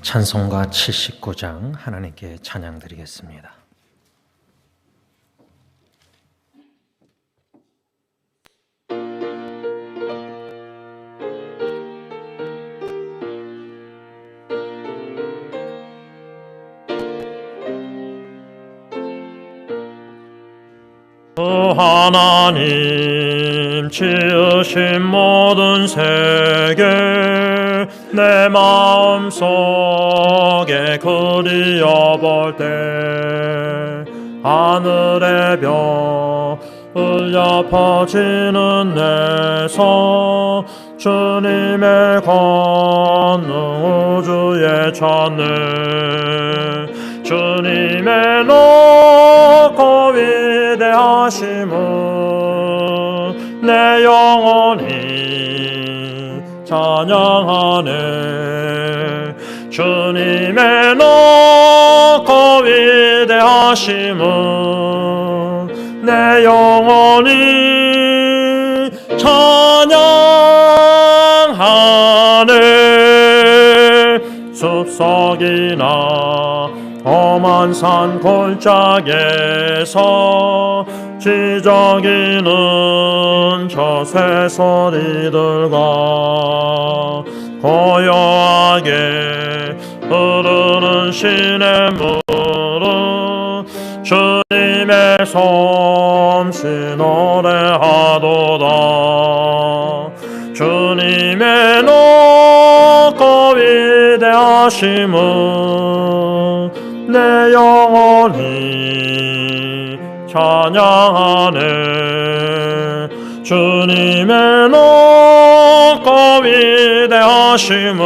찬송가 79장 하나님께 찬양 드리겠습니다. 하나님 지으신 모든 세계 내 마음속에 그리어볼 때 하늘의 별 울려 퍼지는 내서 주님의 권능 우주에 찾네. 주님의 높고 위대하심은 내 영혼이 찬양하네. 주님의 높고 위대하심은 내 영혼이 찬양하네. 숲속이나 험한 산 골짜기에서 지저귀는 저 새소리들과 고요하게 흐르는 시냇물은 주님의 솜씨 노래하도다. 주님의 높고 위대하심은 내 영혼이 찬양하네. 주님의 높고 위대하심은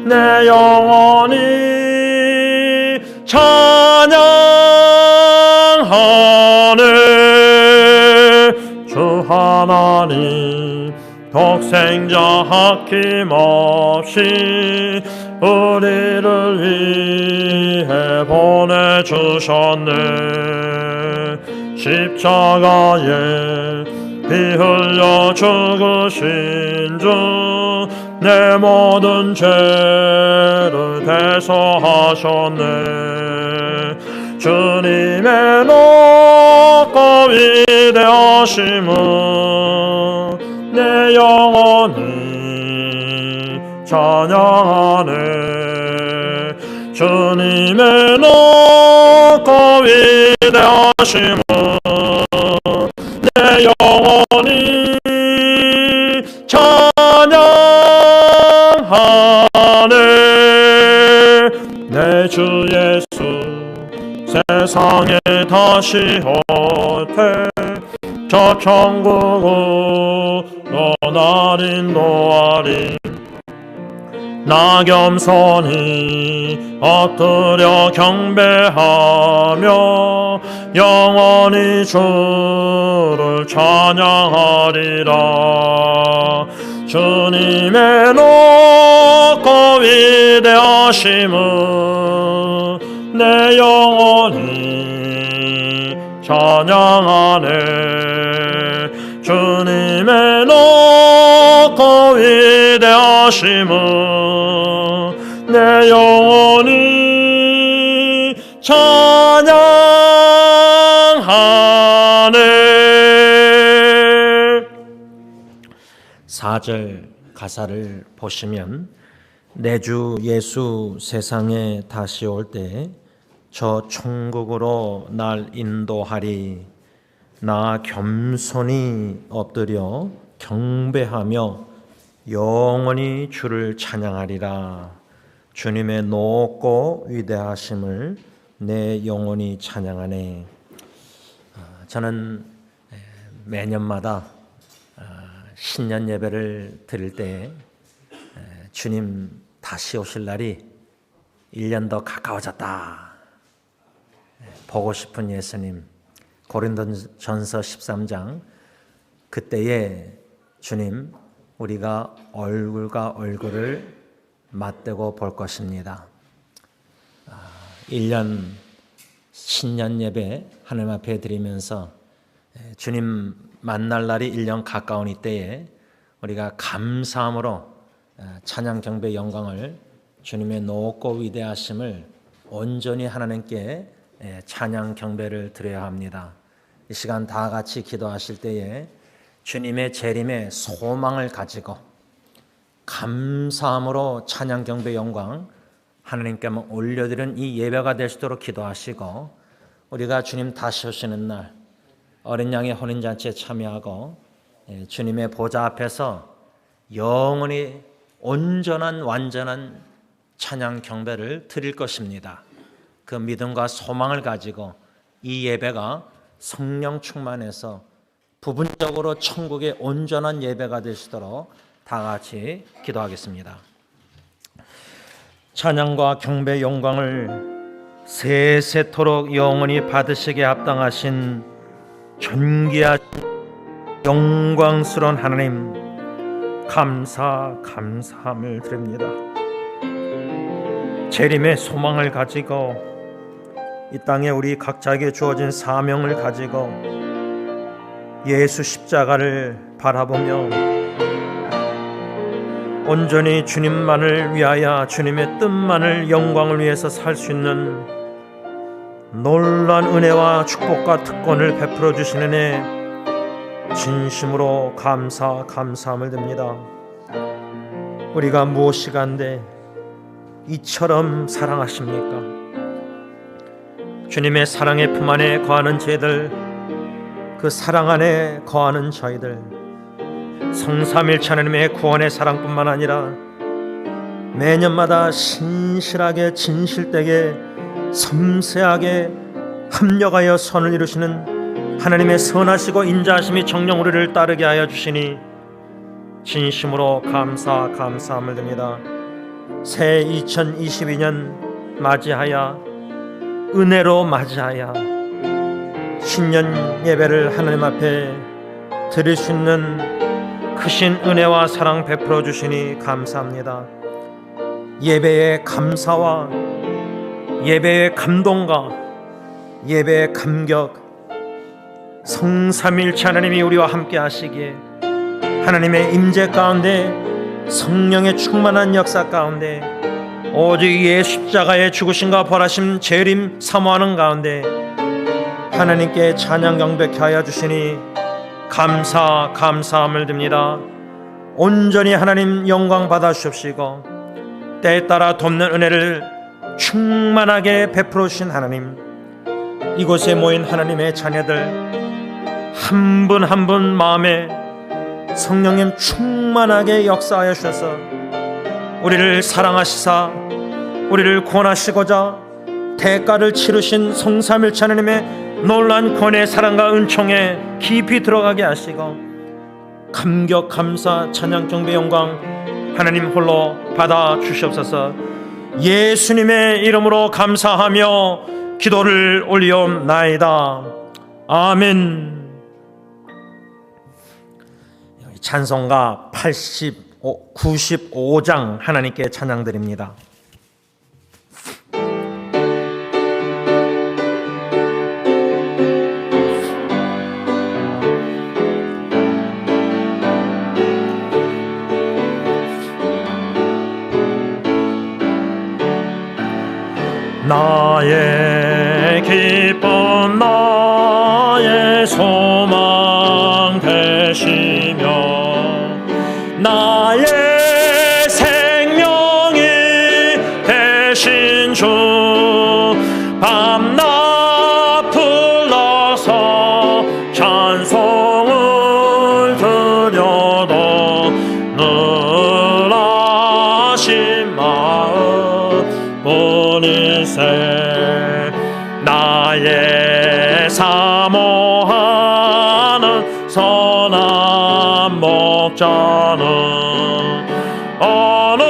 내 영혼이 찬양하네. 주 하나님 독생자 아낌없이 우리를 위해 보내주셨네. 십자가에 피 흘려 죽으신 주 내 모든 죄를 대속하셨네. 주님의 높고 위대하심은 내 영혼이 찬양하네. 주님의 높고 위대하심은 내 영혼이 찬양하네. 내 주 예수 세상에 다시 올 때 저 천국으로 날 인도하리. 나 겸손히 엎드려 경배하며 영원히 주를 찬양하리라. 주님의 높고 위대하심은 내 영혼이 찬양하네. 주님의 높고 위대하심은 내 영혼이 찬양하네. 4절 가사를 보시면 내 주 예수 세상에 다시 올 때 저 천국으로 날 인도하리. 나 겸손히 엎드려 경배하며 영원히 주를 찬양하리라. 주님의 높고 위대하심을 내 영혼이 찬양하네. 저는 매년마다 신년 예배를 드릴 때 주님 다시 오실 날이 1년 더 가까워졌다. 보고 싶은 예수님. 고린도전서 13장 그때에 주님 우리가 얼굴과 얼굴을 맞대고 볼 것입니다. 1년 신년 예배 하나님 앞에 드리면서 주님 만날 날이 1년 가까운 이때에 우리가 감사함으로 찬양 경배 영광을 주님의 높고 위대하심을 온전히 하나님께 찬양 경배를 드려야 합니다. 이 시간 다 같이 기도하실 때에 주님의 재림의 소망을 가지고 감사함으로 찬양 경배 영광 하나님께 올려드리는 이 예배가 될 수 있도록 기도하시고, 우리가 주님 다시 오시는 날 어린 양의 혼인잔치에 참여하고 주님의 보좌 앞에서 영원히 온전한 완전한 찬양 경배를 드릴 것입니다. 그 믿음과 소망을 가지고 이 예배가 성령 충만해서 부분적으로 천국의 온전한 예배가 될 수 있도록 다 같이 기도하겠습니다. 찬양과 경배 영광을 세세토록 영원히 받으시기에 합당하신 존귀하신 영광스러운 하나님, 감사함을 드립니다. 재림의 소망을 가지고 이 땅에 우리 각자에게 주어진 사명을 가지고 예수 십자가를 바라보며 온전히 주님만을 위하여 주님의 뜻만을 영광을 위해서 살 수 있는 놀라운 은혜와 축복과 특권을 베풀어 주시는 애 진심으로 감사함을 드립니다. 우리가 무엇이 간데 이처럼 사랑하십니까? 주님의 사랑의 품 안에 거하는 저희들, 그 사랑 안에 거하는 저희들, 성삼일체 하나님의 구원의 사랑뿐만 아니라 매년마다 신실하게 진실되게 섬세하게 합력하여 선을 이루시는 하나님의 선하시고 인자하심이 정녕 우리를 따르게 하여 주시니 진심으로 감사함을 드립니다. 새 2022년 맞이하여 은혜로 맞이하여 신년 예배를 하나님 앞에 드릴 수 있는 크신 은혜와 사랑 베풀어 주시니 감사합니다. 예배의 감사와 예배의 감동과 예배의 감격, 성삼일체 하나님이 우리와 함께 하시기에 하나님의 임재 가운데 성령의 충만한 역사 가운데 오직 예수 십자가의 죽으심과 벌하심 재림 사모하는 가운데 하나님께 찬양 경배케 하여 주시니 감사함을 드립니다. 온전히 하나님 영광 받아 주십시고 때에 따라 돕는 은혜를 충만하게 베풀어 주신 하나님, 이곳에 모인 하나님의 자녀들 한 분 한 분 마음에 성령님 충만하게 역사하여 주셔서 우리를 사랑하시사 우리를 구원하시고자 대가를 치르신 성삼일체 하나님의 놀라운 권의 사랑과 은총에 깊이 들어가게 하시고 감격 감사 찬양 경배 영광 하나님 홀로 받아 주시옵소서. 예수님의 이름으로 감사하며 기도를 올리옵나이다. 아멘. 찬송가 95장 하나님께 찬양드립니다. 나의 기쁨 나의 소망 되시며 나의 생명이 되신 주 밤낮 불러서 찬송을 드려도 늘 하신 마음 뿐일세. 나의 사모하는 선한 목자는 어느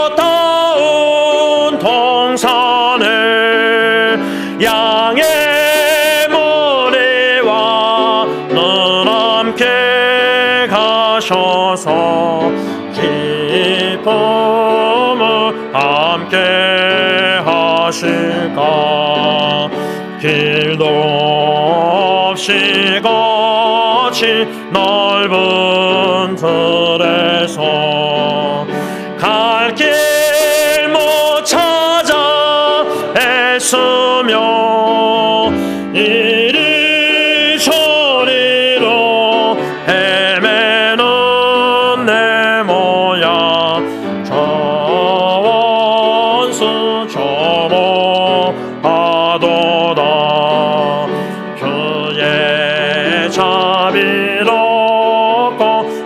꽃다운 동산에 양의 무리와 늘 함께 가셔서 기쁨을 함께 하실까. 길도 없이 거친 넓은 들에서 갈 길 이롭고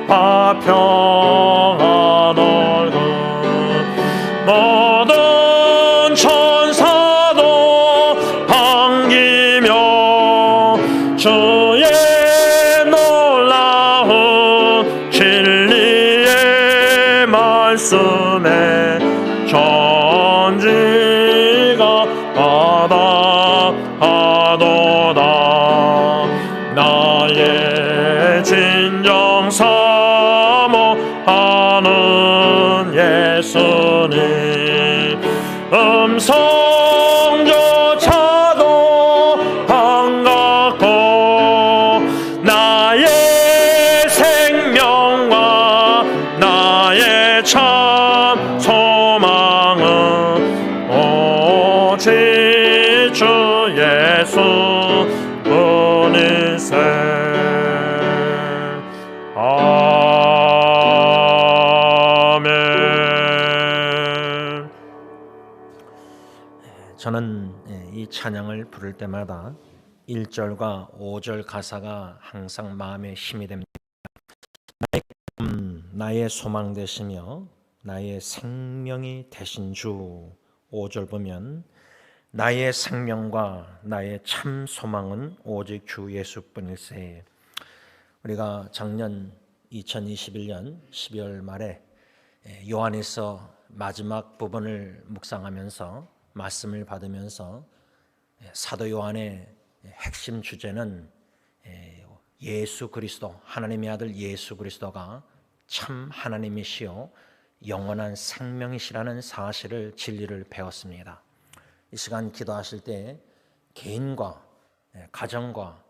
화평한 얼굴 모든 천사도 반기며 주의 놀라운 진리의 말씀에 전지가 바다하도다. 나의 진정 사모하는 예수님 음성조차도 반갑고 나의 생명과 나의 참 소망은 오직 주 예수 뿐이세. 아멘. 저는 이 찬양을 부를 때마다 1절과 5절 가사가 항상 마음에 힘이 됩니다. 나의 소망 되시며 나의 생명이 되신 주. 5절 보면 나의 생명과 나의 참 소망은 오직 주 예수뿐일세. 우리가 작년 2021년 12월 말에 요한에서 마지막 부분을 묵상하면서 말씀을 받으면서 사도 요한의 핵심 주제는 예수 그리스도, 하나님의 아들 예수 그리스도가 참 하나님이시요 영원한 생명이시라는 사실을, 진리를 배웠습니다. 이 시간 기도하실 때 개인과 가정과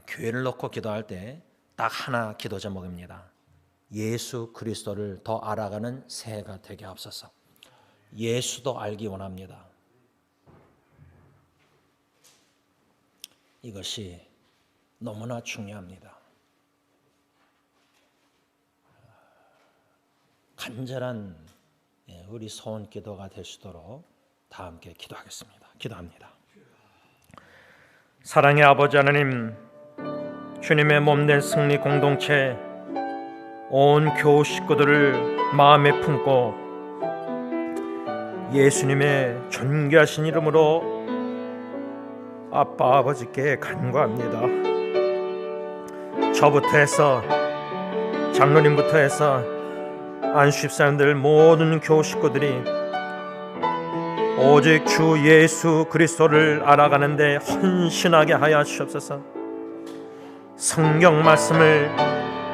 교회를 놓고 기도할 때 딱 하나 기도 제목입니다. 예수 그리스도를 더 알아가는 새해가 되게 하옵소서. 예수도 알기 원합니다. 이것이 너무나 중요합니다. 간절한 우리 소원 기도가 될 수 있도록 다 함께 기도하겠습니다. 기도합니다. 사랑의 아버지 하나님, 주님의 몸된 승리 공동체 온 교우 식구들을 마음에 품고 예수님의 존귀하신 이름으로 아빠 아버지께 간구합니다. 저부터 해서 장로님부터 해서 안수집사님들 모든 교우 식구들이 오직 주 예수 그리스도를 알아가는데 헌신하게 하여 주시옵소서. 성경 말씀을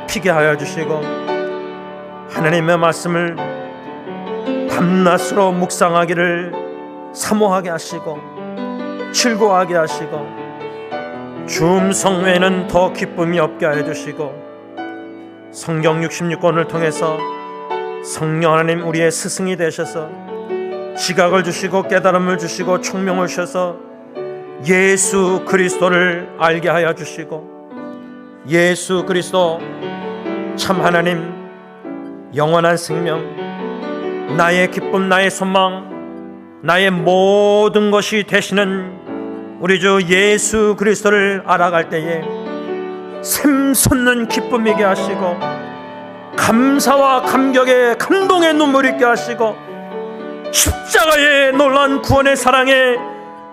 피게 하여 주시고 하나님의 말씀을 밤낮으로 묵상하기를 사모하게 하시고 즐거워하게 하시고 주 음성 외에는 더 기쁨이 없게 하여 주시고 성경 66권을 통해서 성령 하나님 우리의 스승이 되셔서 지각을 주시고 깨달음을 주시고 총명을 주셔서 예수 그리스도를 알게 하여 주시고 예수 그리스도 참 하나님 영원한 생명 나의 기쁨 나의 소망 나의 모든 것이 되시는 우리 주 예수 그리스도를 알아갈 때에 샘솟는 기쁨 있게 하시고 감사와 감격의 감동의 눈물 있게 하시고 십자가의 놀라운 구원의 사랑에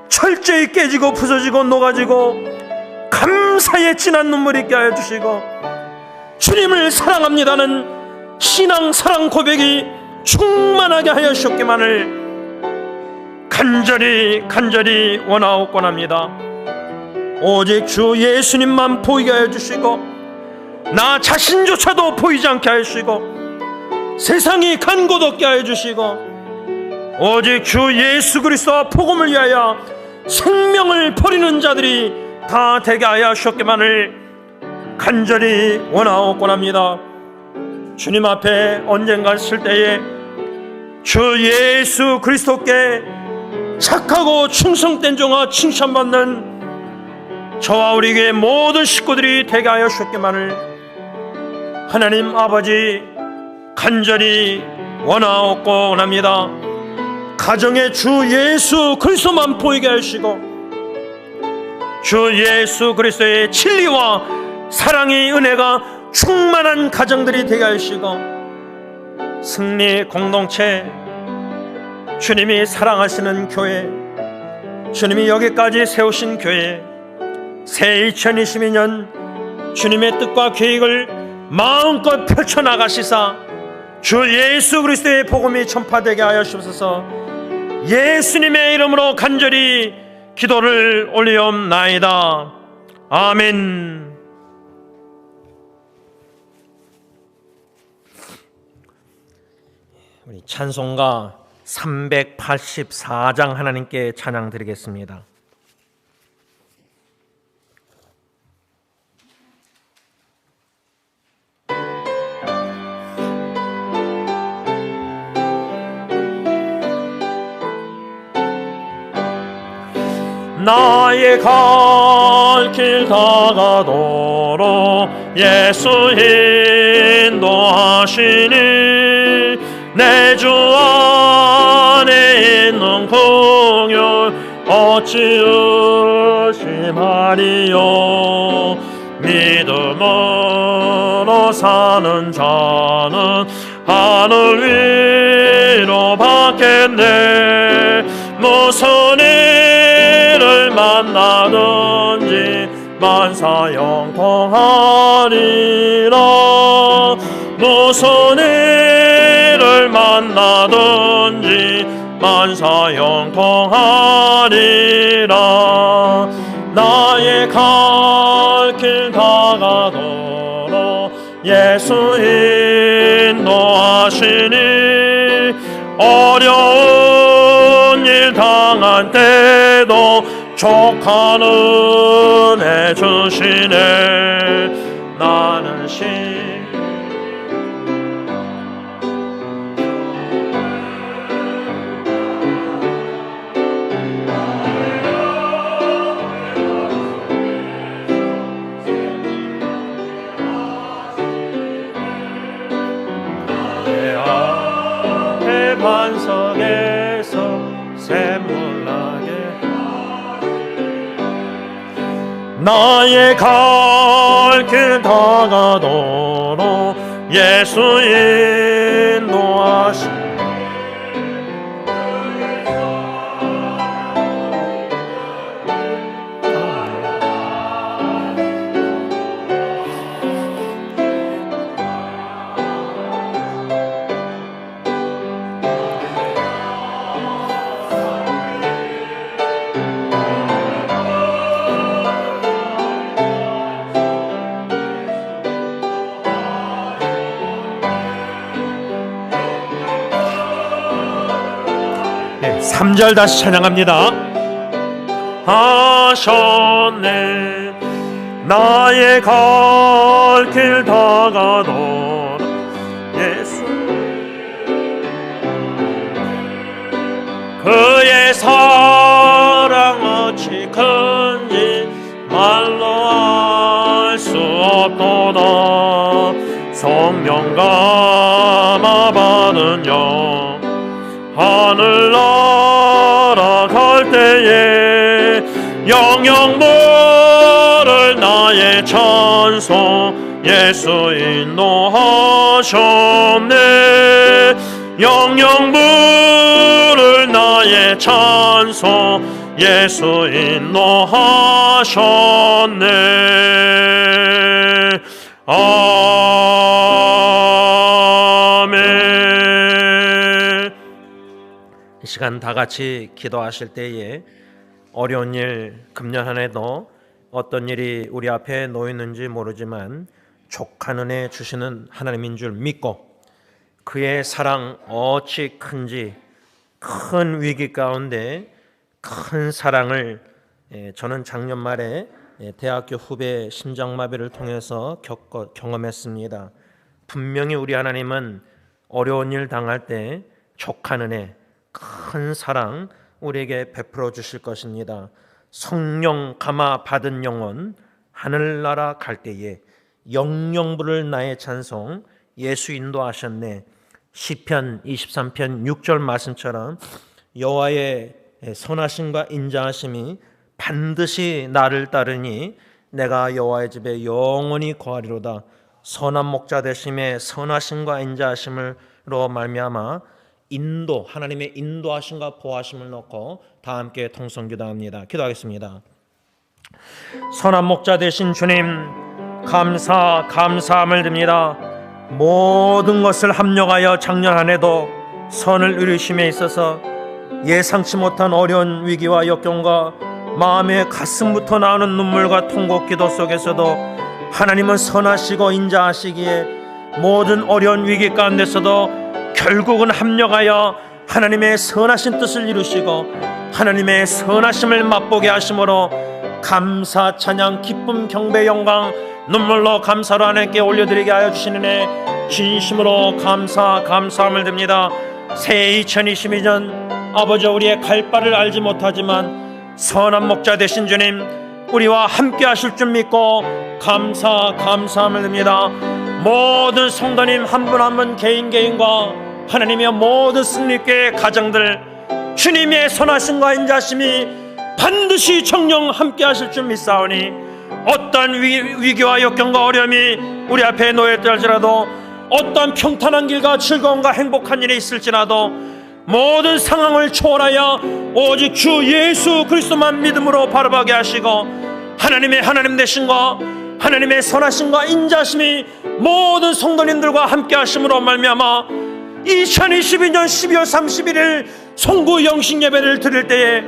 철저히 깨지고 부서지고 녹아지고 감사의 진한 눈물 있게 하여 주시고 주님을 사랑합니다는 신앙 사랑 고백이 충만하게 하여 주셨기만을 간절히 원하옵곤 합니다. 오직 주 예수님만 보이게 하여 주시고 나 자신조차도 보이지 않게 하여 주시고 세상이 간 곳 없게 하여 주시고 오직 주 예수 그리스도와 복음을 위하여 생명을 버리는 자들이 다 되게 하여 주셨기만을 간절히 원하옵곤 합니다. 주님 앞에 언젠가 쓸 때에 주 예수 그리스도께 착하고 충성된 종아 칭찬받는 저와 우리 교회 모든 식구들이 되게 하여 주셨기만을 하나님 아버지 간절히 원하옵곤 합니다. 가정에 주 예수 그리스도만 보이게 하시고 주 예수 그리스도의 진리와 사랑의 은혜가 충만한 가정들이 되게 하시고, 승리 공동체, 주님이 사랑하시는 교회, 주님이 여기까지 세우신 교회, 새 2022년 주님의 뜻과 계획을 마음껏 펼쳐나가시사 주 예수 그리스도의 복음이 전파되게 하여 주옵소서. 예수님의 이름으로 간절히 기도를 올리옵나이다. 아멘. 우리 찬송가 384장 하나님께 찬양 드리겠습니다. 나의 갈 길 다가도록 예수 인도하시니 내 주 안에 있는 긍휼 어찌 의심하리요. 믿음으로 사는 자는 하늘 위로 받겠네. 무슨 일을 만나든지 만사형통하리라. 무슨 일을 만나든지 만사형통하리라. 나의 갈 길 다가도록 예수 인도하시니 어려운 일 당한 때도 족한 은혜 주시네. 나는 반석에서 샘물 나게 나의 갈 길 다가도록 예수 인도하시니 네, 3절 다시 찬양합니다. 하셨네. 나의 갈 길 다가도록 예수 그의 사랑 어찌 큰지 말로 알 수 없도다. 성령 감화 받은 영 하늘 날아갈 때에 영영 부를 나의 찬송 예수 인도하셨네. 영영 부를 나의 찬송 예수 인도하셨네. 아멘. 이 시간 다 같이 기도하실 때에 어려운 일, 금년 한 해도 어떤 일이 우리 앞에 놓였는지 모르지만 족한 은혜 주시는 하나님인 줄 믿고 그의 사랑 어찌 큰지 큰 위기 가운데 큰 사랑을 저는 작년 말에 대학교 후배 심장마비를 통해서 경험했습니다. 분명히 우리 하나님은 어려운 일 당할 때 족한 은혜, 큰 사랑 우리에게 베풀어 주실 것입니다. 성령 감화 받은 영혼 하늘나라 갈 때에 영영 부를 나의 찬송 예수 인도하셨네. 시편 23편 6절 말씀처럼 여호와의 선하심과 인자하심이 반드시 나를 따르니 내가 여호와의 집에 영원히 거하리로다. 선한 목자 되심에 선하심과 인자하심으로 말미암아 인도, 하나님의 인도하심과 보호하심을 놓고 다 함께 통성기도합니다. 기도하겠습니다. 선한 목자 되신 주님, 감사함을 드립니다. 모든 것을 합력하여 작년 한 해도 선을 이루심에 있어서 예상치 못한 어려운 위기와 역경과 마음의 가슴부터 나오는 눈물과 통곡 기도 속에서도 하나님은 선하시고 인자하시기에 모든 어려운 위기 가운데서도 결국은 합력하여 하나님의 선하신 뜻을 이루시고 하나님의 선하심을 맛보게 하심으로 감사, 찬양, 기쁨, 경배, 영광, 눈물로 감사로 하나님께 올려드리게 하여 주시는 애 진심으로 감사함을 드립니다. 새해 2022년 아버지, 우리의 갈 바를 알지 못하지만 선한 목자 되신 주님, 우리와 함께 하실 줄 믿고 감사함을 드립니다. 모든 성도님 한 분 한 분 개인과 하나님의 모든 승리교회 가정들, 주님의 선하심과 인자심이 반드시 정령 함께 하실 줄 믿사오니 어떠한 위기와 역경과 어려움이 우리 앞에 놓였다 할지라도, 어떠한 평탄한 길과 즐거움과 행복한 일이 있을지라도 모든 상황을 초월하여 오직 주 예수 그리스도만 믿음으로 바라보게 하시고 하나님 되신과 하나님의 선하심과 인자심이 모든 성도님들과 함께 하심으로 말미암아 2022년 12월 31일 송구 영신 예배를 드릴 때에,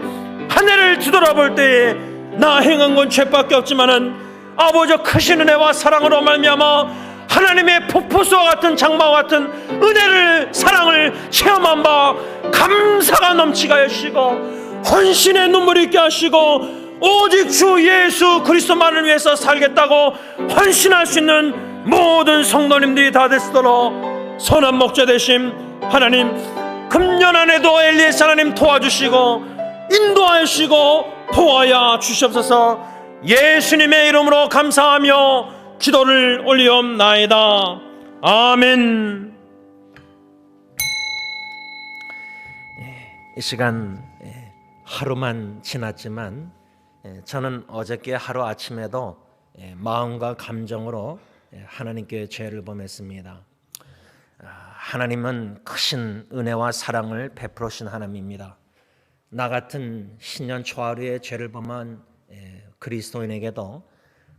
한 해를 뒤돌아볼 때에 나 행한 건 죄밖에 없지만은 아버지 크신 은혜와 사랑으로 말미암아 하나님의 폭포수와 같은 장마와 같은 은혜를, 사랑을 체험한 바 감사가 넘치게 하시고 헌신의 눈물 있게 하시고 오직 주 예수 그리스도만을 위해서 살겠다고 헌신할 수 있는 모든 성도님들이 다 되시도록 선한 목자 되심 하나님, 금년 안에도 엘리에스 하나님 도와주시고 인도하시고 보호하여 주시옵소서. 예수님의 이름으로 감사하며 기도를 올리옵나이다. 아멘. 이 시간 하루만 지났지만 저는 어저께 하루 아침에도 마음과 감정으로 하나님께 죄를 범했습니다. 하나님은 크신 은혜와 사랑을 베풀으신 하나님입니다. 나 같은 신년 초하루에 죄를 범한 그리스도인에게도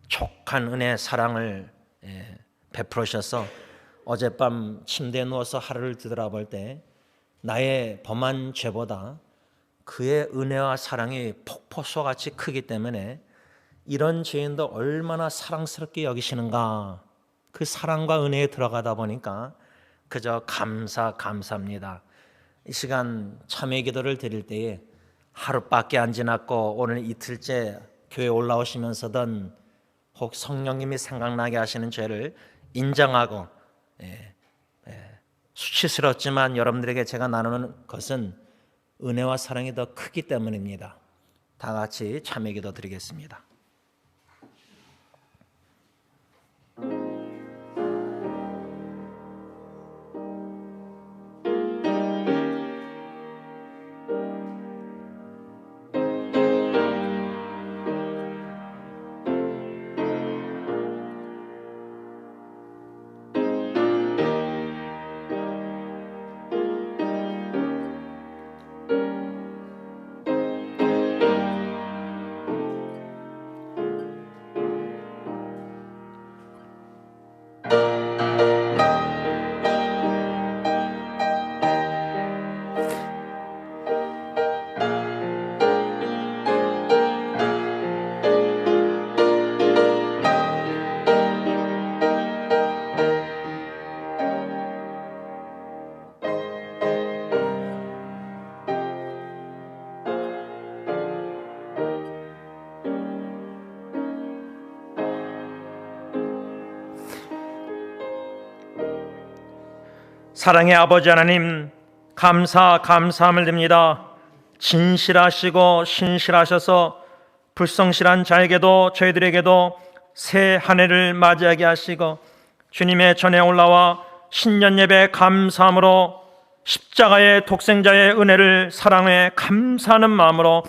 족한 은혜, 사랑을 베풀으셔서 어젯밤 침대에 누워서 하루를 뒤돌아볼 때 나의 범한 죄보다 그의 은혜와 사랑이 폭포수와 같이 크기 때문에 이런 죄인도 얼마나 사랑스럽게 여기시는가, 그 사랑과 은혜에 들어가다 보니까 그저 감사합니다. 이 시간 참회 기도를 드릴 때에 하루밖에 안 지났고 오늘 이틀째 교회 올라오시면서든 혹 성령님이 생각나게 하시는 죄를 인정하고 수치스럽지만 여러분들에게 제가 나누는 것은 은혜와 사랑이 더 크기 때문입니다. 다 같이 참회 기도 드리겠습니다. 사랑의 아버지 하나님, 감사함을 드립니다. 진실하시고 신실하셔서 불성실한 자에게도 저희들에게도 새 한 해를 맞이하게 하시고 주님의 전에 올라와 신년 예배 감사함으로 십자가의 독생자의 은혜를 사랑해 감사하는 마음으로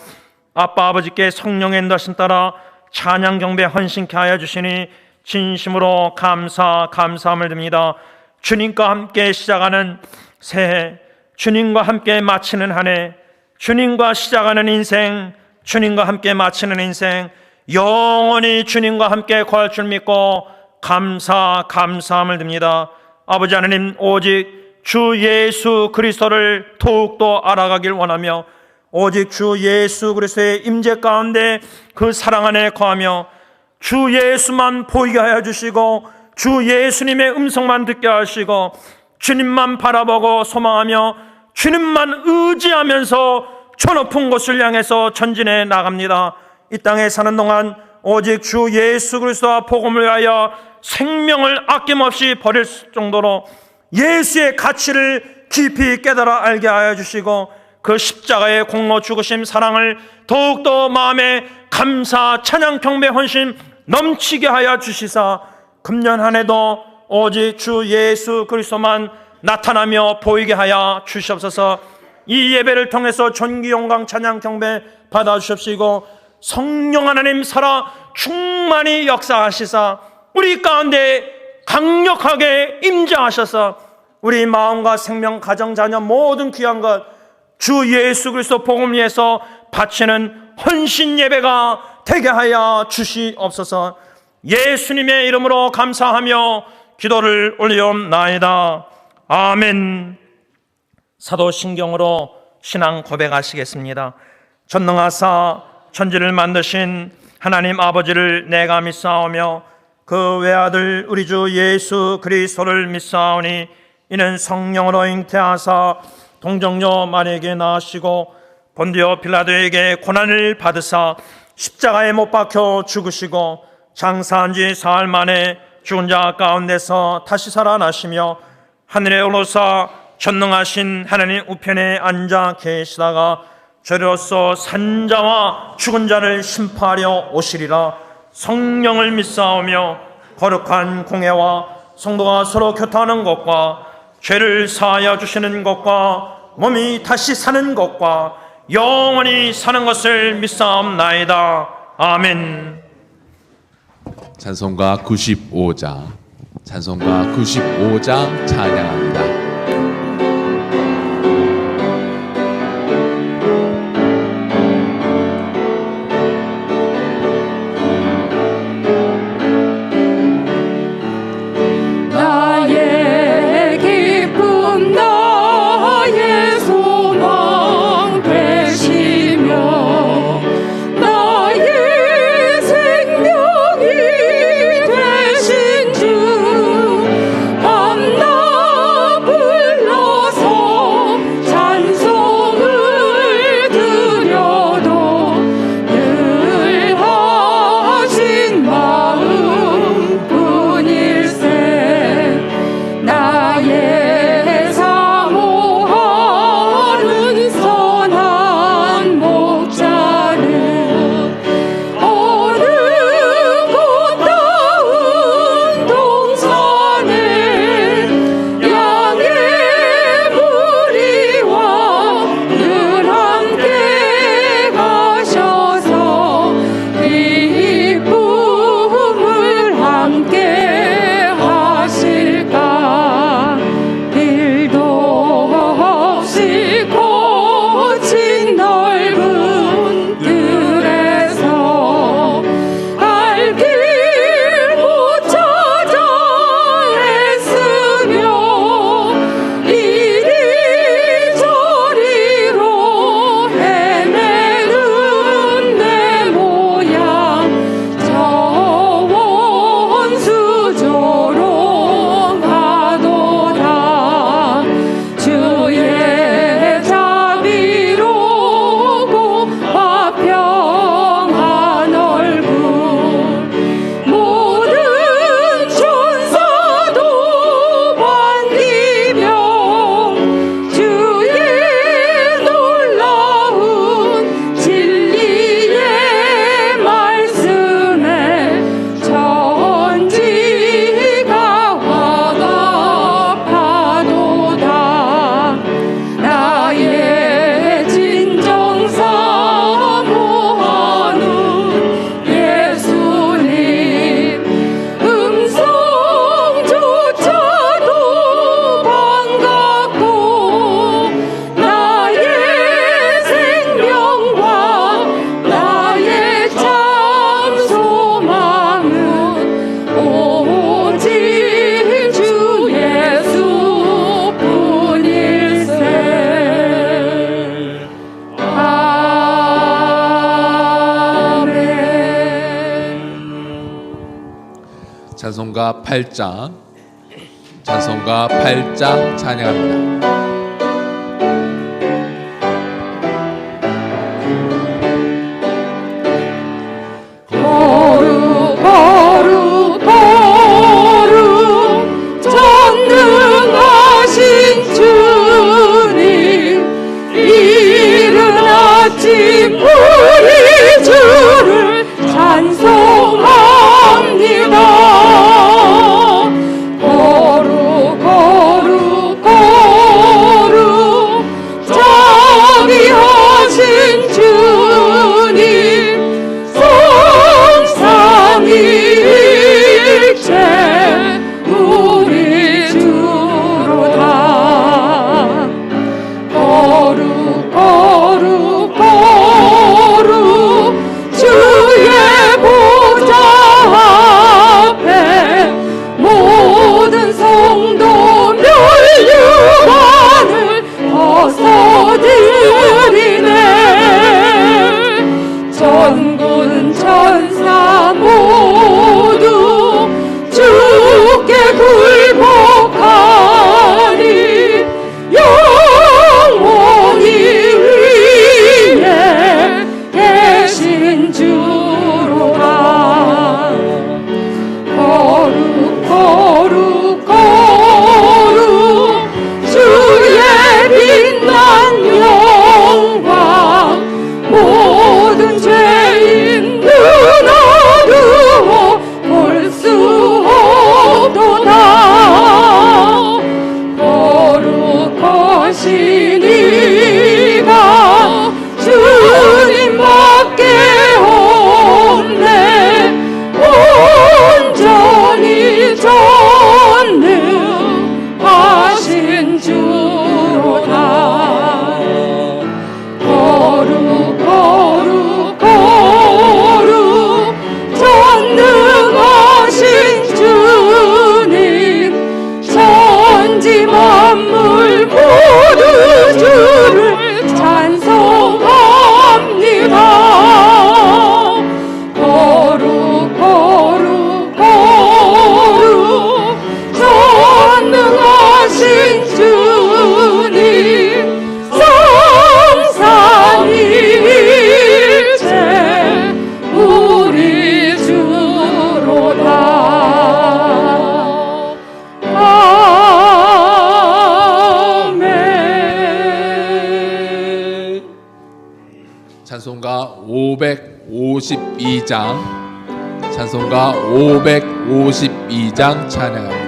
아빠 아버지께 성령의 인도하심 따라 찬양 경배 헌신케 하여 주시니 진심으로 감사함을 드립니다. 주님과 함께 시작하는 새해, 주님과 함께 마치는 한 해, 주님과 시작하는 인생, 주님과 함께 마치는 인생, 영원히 주님과 함께 거할 줄 믿고 감사함을 드립니다. 아버지 하나님, 오직 주 예수 그리스도를 더욱더 알아가길 원하며 오직 주 예수 그리스도의 임재 가운데 그 사랑 안에 거하며 주 예수만 보이게 하여 주시고 주 예수님의 음성만 듣게 하시고 주님만 바라보고 소망하며 주님만 의지하면서 저 높은 곳을 향해서 전진해 나갑니다. 이 땅에 사는 동안 오직 주 예수 그리스도와 복음을 위하여 생명을 아낌없이 버릴 정도로 예수의 가치를 깊이 깨달아 알게 하여 주시고 그 십자가의 공로 죽으심 사랑을 더욱더 마음에 감사 찬양 경배 헌신 넘치게 하여 주시사 금년 한 해도 오직 주 예수 그리스도만 나타나며 보이게 하여 주시옵소서. 이 예배를 통해서 존귀 영광 찬양 경배 받아주십시고 성령 하나님 살아 충만히 역사하시사 우리 가운데 강력하게 임재하셔서 우리 마음과 생명, 가정, 자녀 모든 귀한 것 주 예수 그리스도 복음 위해서 바치는 헌신 예배가 되게 하여 주시옵소서. 예수님의 이름으로 감사하며 기도를 올리옵나이다. 아멘. 사도신경으로 신앙 고백하시겠습니다. 전능하사 천지를 만드신 하나님 아버지를 내가 믿사오며 그 외아들 우리 주 예수 그리스도를 믿사오니 이는 성령으로 잉태하사 동정녀 마리아에게 낳으시고 본디오 빌라도에게 고난을 받으사 십자가에 못 박혀 죽으시고 장사한 지 사흘 만에 죽은 자 가운데서 다시 살아나시며 하늘에 오르사 전능하신 하나님 우편에 앉아 계시다가 저리로서 산자와 죽은 자를 심판하려 오시리라. 성령을 믿사오며 거룩한 공회와 성도가 서로 교통하는 것과 죄를 사하여 주시는 것과 몸이 다시 사는 것과 영원히 사는 것을 믿사옵나이다. 아멘. 찬송가 95장 찬양합니다. 주 8장 찬송가 8장 찬양합니다. 우리 주를 찬송합니다. 거룩 거룩 거룩 자비하신 주님 성삼위일체 우리 주로다. 거룩 거룩 거룩 주의 보좌 앞에 모든 성도 멸류관을 벗어드리네. 전군 천사 모두 주께 굴복하니 영원히 위에 계신 주로라. 거룩 거룩 거룩 주의 빛난 영광 모든 죄인 눈 어두워 볼 수 없도다. 거룩하신 이가 주님밖에 없네. 온전히 전능하신 주로다. 거룩 거룩 거룩 전능하신 주님 천지 만물 모두 주를 찬송합니다. 거룩 거룩 거룩 전능하신 주님 성삼위일체 우리 주로다. 아멘. 찬송가 552장 찬송가 552장 찬양합니다.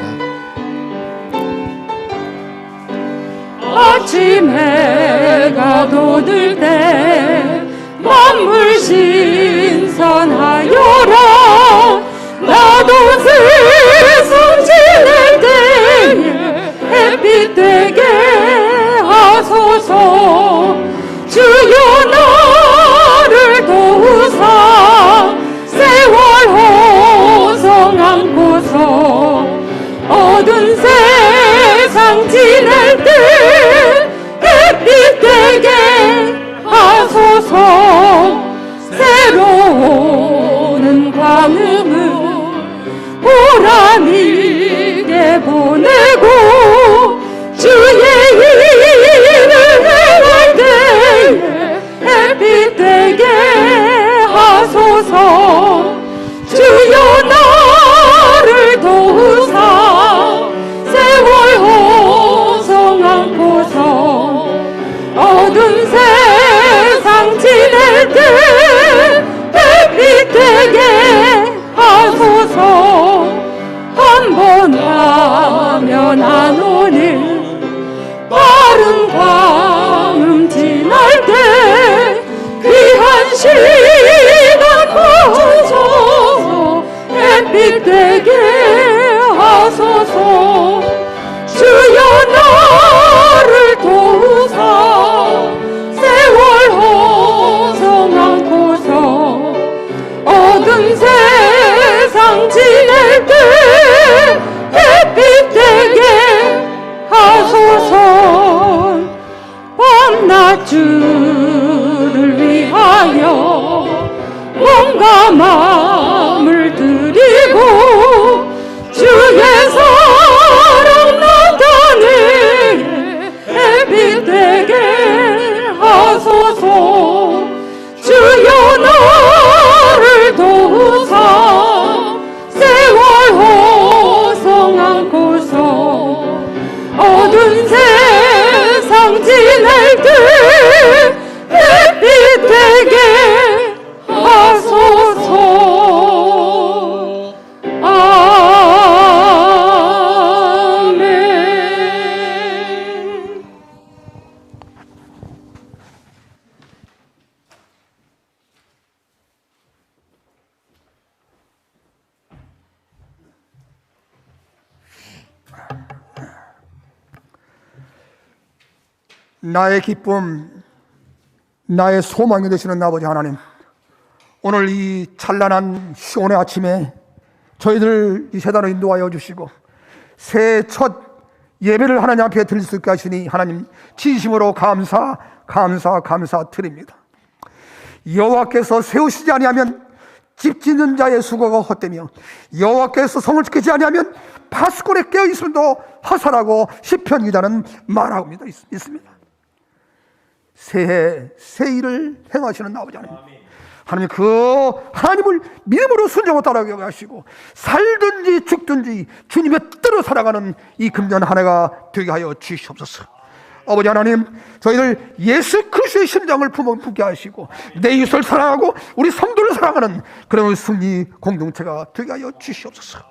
아침 해가 돋을 때 만물 신선하여라. 나도 세상 지낼 때에 햇빛 되게 하소서. 주여 나를 도우사 세월 호성 안고서 어두운 세상 지낼 때 햇빛 되게 하소서. 새로운 광음을 보람있게 보내고 주의 일을 행할 때에 햇빛 되게 하소서. 주여 나를 도우사 세월 호성 안고서 어두운 세상 지낼 때 햇빛 되게 하소서. 한 햇빛 되게 하소서. 아멘. 나의 기쁨, 나의 소망이 되시는 아버지 하나님, 오늘 이 찬란한 시온의 아침에 저희들 이 세단을 인도하여 주시고 새해 첫 예배를 하나님 앞에 드릴 수 있게 하시니 하나님 진심으로 감사드립니다. 여호와께서 세우시지 아니하면 집 짓는 자의 수고가 헛되며 여호와께서 성을 지키지 아니하면 파수꾼에 깨어 있음도 허사라고 시편 기자는 말하고 있습니다. 새해 새 일을 행하시는 아버지 하나님, 하나님 그 하나님을 믿음으로 순종하고 따라가게 하시고 살든지 죽든지 주님의 뜻대로 살아가는 이 금년 한 해가 되게 하여 주시옵소서. 아버지 하나님, 저희들 예수 그리스도의 심장을 품게 하시고 내 이웃을 사랑하고 우리 성도를 사랑하는 그런 승리 공동체가 되게 하여 주시옵소서.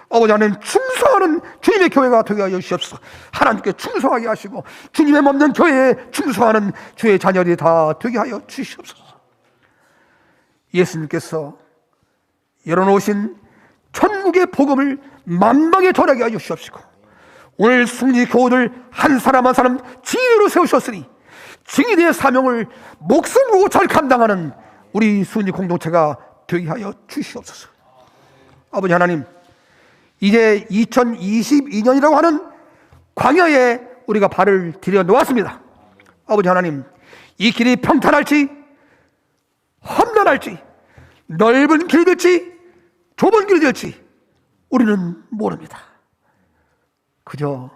아버지 하나님, 충성하는 주님의 교회가 되게 하여 주시옵소서. 하나님께 충성하게 하시고 주님의 몸된 교회에 충성하는 주의 자녀들이 다 되게 하여 주시옵소서. 예수님께서 열어놓으신 천국의 복음을 만방에 전하게 하여 주시옵시고 오늘 승리 교우들 한 사람 한 사람 증인으로 세우셨으니 증인의 사명을 목숨 걸고 잘 감당하는 우리 승리 공동체가 되게 하여 주시옵소서. 아버지 하나님, 이제 2022년이라고 하는 광야에 우리가 발을 들여 놓았습니다. 아버지 하나님, 이 길이 평탄할지 험난할지 넓은 길이 될지 좁은 길이 될지 우리는 모릅니다. 그저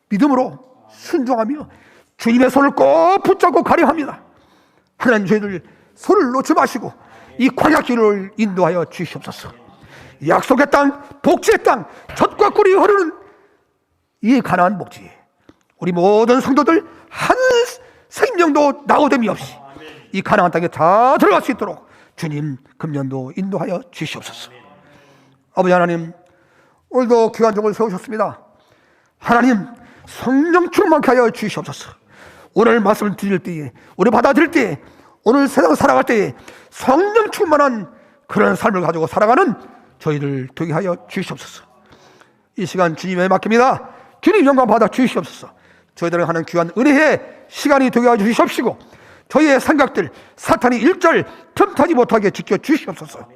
믿음으로 순종하며 주님의 손을 꼭 붙잡고 가려 합니다. 하나님, 저희들 손을 놓지 마시고 이 광야길을 인도하여 주시옵소서. 약속의 땅, 복지의 땅, 젖과 꿀이 흐르는 이 가나안 복지에 우리 모든 성도들 한 생명도 낙오됨이 없이 이 가나안 땅에 다 들어갈 수 있도록 주님 금년도 인도하여 주시옵소서. 아버지 하나님, 오늘도 귀한 종을 세우셨습니다. 하나님, 성령 충만케 하여 주시옵소서. 오늘 말씀을 드릴 때에, 우리 받아들일 때에, 오늘 세상 살아갈 때에 성령 충만한 그런 삶을 가지고 살아가는 저희들 되게 하여 주시옵소서. 이 시간 주님에 맡깁니다. 주님 영광 받아 주시옵소서. 저희들을 하는 귀한 은혜의 시간이 되게 하여 주시옵시고 저희의 생각들 사탄이 일절 틈타지 못하게 지켜 주시옵소서.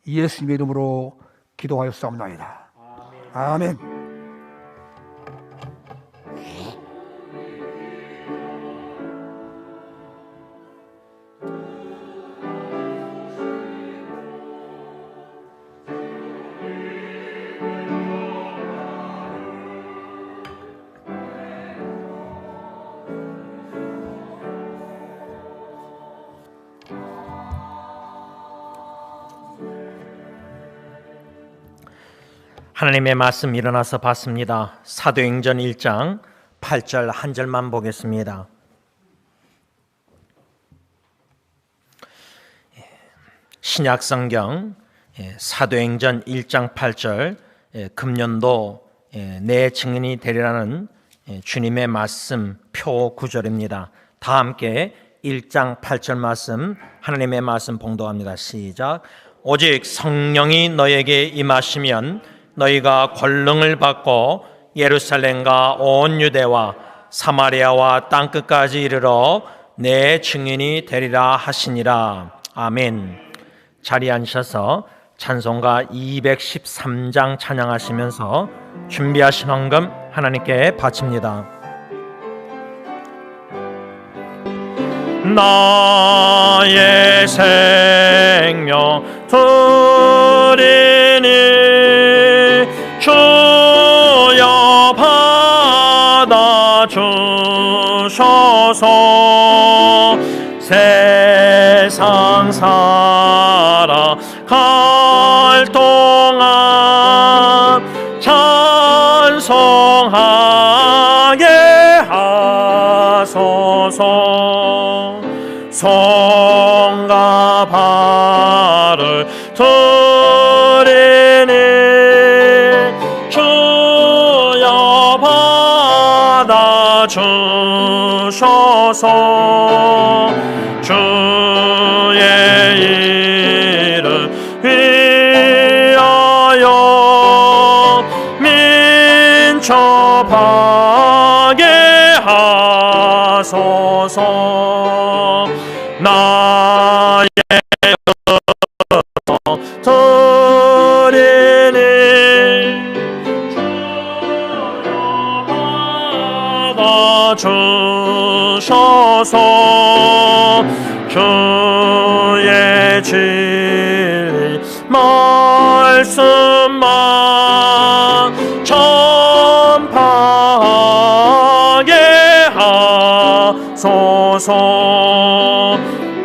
예수님의 이름으로 기도하였사옵나이다. 아멘. 하나님의 말씀 일어나서 봤습니다. 사도행전 1장 8절 한 절만 보겠습니다. 신약성경 사도행전 1장 8절 금년도 내 증인이 되리라는 주님의 말씀 표 구절입니다. 다 함께 1장 8절 말씀 하나님의 말씀 봉독합니다. 시작. 오직 성령이 너에게 임하시면 너희가 권능을 받고 예루살렘과 온 유대와 사마리아와 땅끝까지 이르러 내 증인이 되리라 하시니라. 아멘. 자리에 앉으셔서 찬송가 213장 찬양하시면서 준비하신 헌금 하나님께 바칩니다. 나의 생명 드리니 주여 받아주셔서 세상 살아갈 동안 찬송하게 하소서. 받아주셔서 주의 이름 위하여 민첩하게 하소서. 나의 드리니 주셔서 주의 진리 말씀만 전파하게 하소서.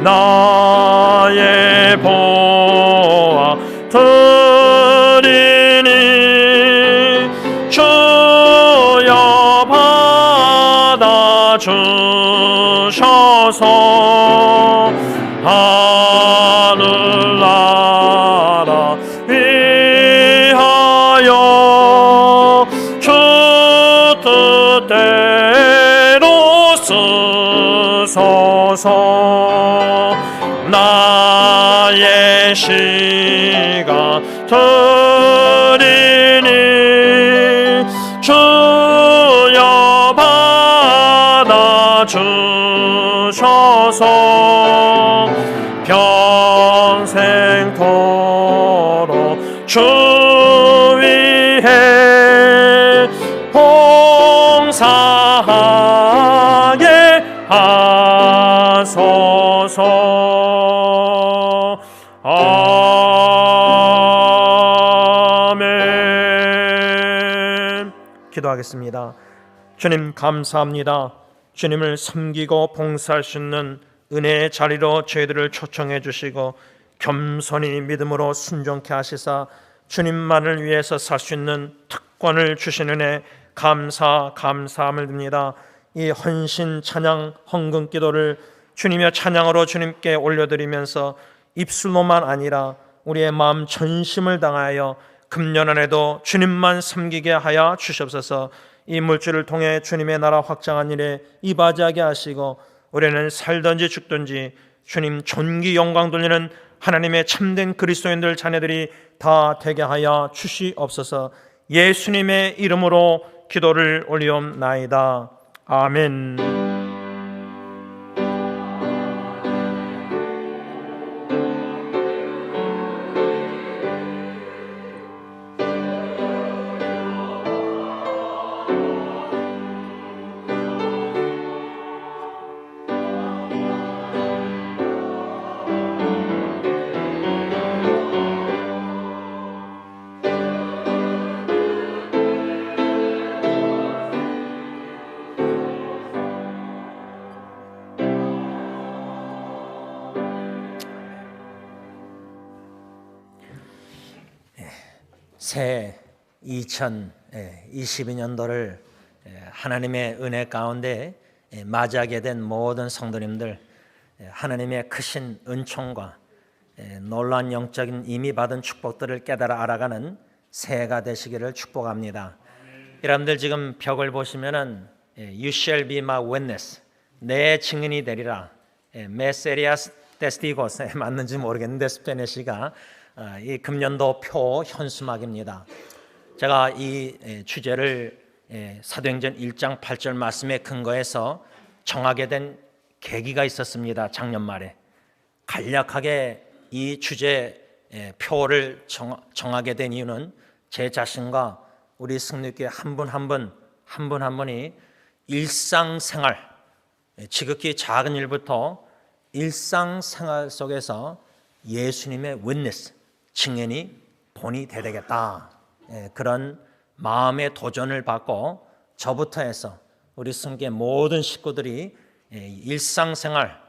나의 보아 드리니 주여 받아주셔서 하늘나라 위하여 주 뜻대로 쓰소서. 나의 시가 드리니 주여 받아주셔서 평생토록 주 위해 봉사하게 하소서. 아멘. 기도하겠습니다. 주님 감사합니다. 주님을 섬기고 봉사할 수 있는 은혜의 자리로 저희들을 초청해 주시고 겸손히 믿음으로 순종케 하시사 주님만을 위해서 살 수 있는 특권을 주신 은혜 감사함을 드립니다. 이 헌신 찬양 헌금 기도를 주님의 찬양으로 주님께 올려드리면서 입술로만 아니라 우리의 마음 전심을 당하여 금년 안에도 주님만 섬기게 하여 주시옵소서. 이 물질을 통해 주님의 나라 확장한 일에 이바지하게 하시고 우리는 살든지 죽든지 주님 존귀 영광 돌리는 하나님의 참된 그리스도인들 자녀들이 다 되게 하여 주시옵소서. 예수님의 이름으로 기도를 올리옵나이다. 아멘. 새 2022년도를 하나님의 은혜 가운데 맞이하게 된 모든 성도님들, 하나님의 크신 은총과 놀라운 영적인 이미 받은 축복들을 깨달아 알아가는 새해가 되시기를 축복합니다. 여러분들 지금 벽을 보시면은 You shall be my witness, 내 증인이 되리라. 메세리아스 테스티고스 맞는지 모르겠는데 스페니시가 이 금년도 표 현수막입니다. 제가 이 주제를 사도행전 1장 8절 말씀에 근거해서 정하게 된 계기가 있었습니다. 작년 말에 간략하게 이 주제 표를 정하게 된 이유는 제 자신과 우리 승리교회 한 분 한 분이 일상생활, 지극히 작은 일부터 일상생활 속에서 예수님의 witness, 증인이 본이 돼야 되겠다. 그런 마음의 도전을 받고 저부터 해서 우리 승교회 모든 식구들이 일상생활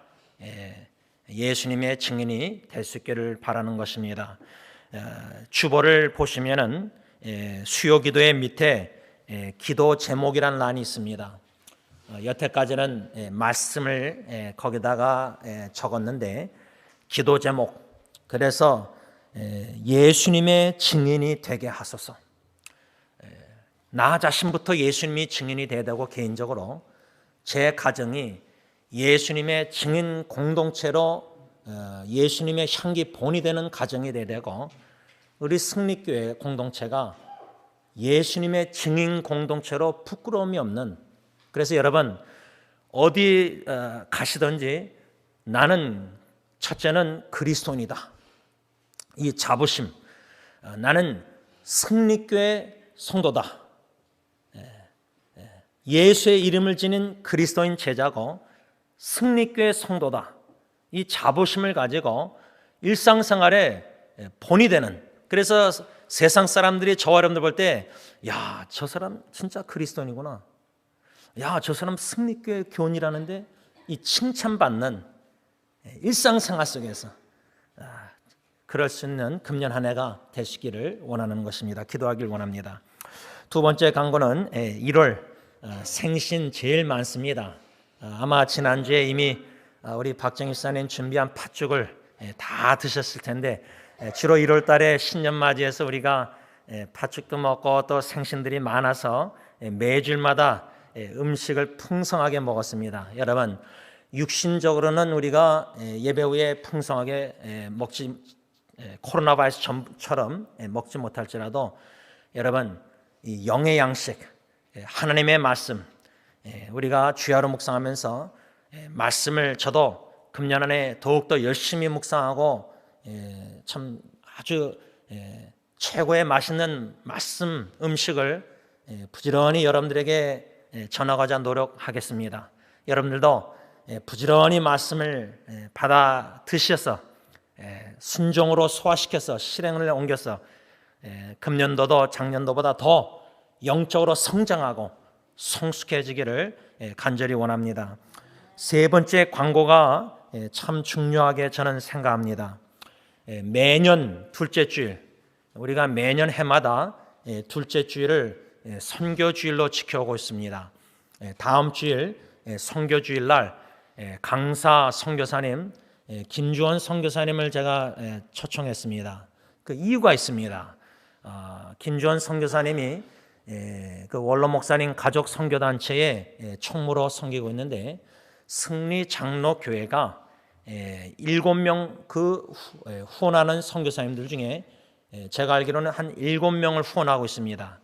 예수님의 증인이 될 수 있기를 바라는 것입니다. 주보를 보시면은 수요기도의 밑에 기도 제목이라는 란이 있습니다. 여태까지는 말씀을 거기다가 적었는데 기도 제목, 그래서 예수님의 증인이 되게 하소서. 나 자신부터 예수님이 증인이 돼야 되고 개인적으로 제 가정이 예수님의 증인 공동체로 예수님의 향기 본이 되는 가정이 돼야 되고 우리 승리교회 공동체가 예수님의 증인 공동체로 부끄러움이 없는 그래서 여러분 어디 가시든지 나는 첫째는 그리스도인이다. 이 자부심 나는 승리교회 성도다. 예수의 이름을 지닌 그리스도인 제자고 승리교회 성도다. 이 자부심을 가지고 일상생활에 본이 되는 그래서 세상 사람들이 저와 여러분들 볼 때 야, 저 사람 진짜 그리스도인이구나. 야, 저 사람 승리교회 교인이라는데 이 칭찬받는 일상생활 속에서 그럴 수 있는 금년 한 해가 되시기를 원하는 것입니다. 기도하길 원합니다. 두 번째 강구는 1월 생신 제일 많습니다. 아마 지난주에 이미 우리 박정희 사님 준비한 팥죽을 다 드셨을 텐데 주로 1월 달에 신년 맞이해서 우리가 팥죽도 먹고 또 생신들이 많아서 매주마다 음식을 풍성하게 먹었습니다. 여러분 육신적으로는 우리가 예배 후에 풍성하게 먹지 코로나 바이러스처럼 먹지 못할지라도 여러분 이 영의 양식 하나님의 말씀 우리가 주야로 묵상하면서 말씀을 저도 금년 안에 더욱더 열심히 묵상하고 참 아주 최고의 맛있는 말씀 음식을 부지런히 여러분들에게 전하고자 노력하겠습니다. 여러분들도 부지런히 말씀을 받아 드셔서 순종으로 소화시켜서 실행을 옮겨서 금년도도 작년도보다 더 영적으로 성장하고 성숙해지기를 간절히 원합니다. 세 번째 광고가 참 중요하게 저는 생각합니다. 매년 둘째 주일 우리가 매년 해마다 둘째 주일을 선교주일로 지켜오고 있습니다. 다음 주일 선교주일 날 강사 선교사님 김주원 선교사님을 제가 초청했습니다. 그 이유가 있습니다. 김주원 선교사님이 그 원로 목사님 가족 선교단체의 총무로 섬기고 있는데 승리 장로교회가 7명 그 후원하는 선교사님들 중에 제가 알기로는 한 7명을 후원하고 있습니다.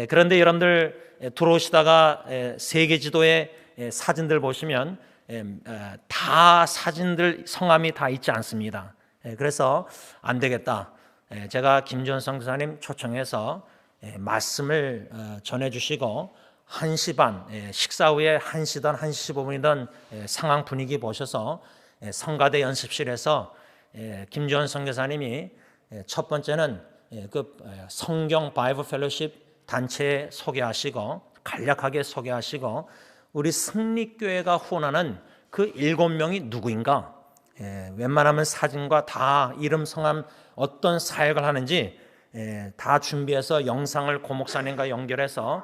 그런데 여러분들 들어오시다가 세계 지도의 사진들 보시면 다 사진들 성함이 다 있지 않습니다. 그래서 안 되겠다. 제가 김주원 선교사님 초청해서 말씀을 전해주시고 1시 반 식사 후에 1시든 1시 15분이든 상황 분위기 보셔서 성가대 연습실에서 김주원 선교사님이 첫 번째는 그 성경 바이블 펠로십 단체 소개하시고 간략하게 소개하시고 우리 승리교회가 후원하는 그 7명이 누구인가 웬만하면 사진과 다 이름 성함 어떤 사역을 하는지 다 준비해서 영상을 고 목사님과 연결해서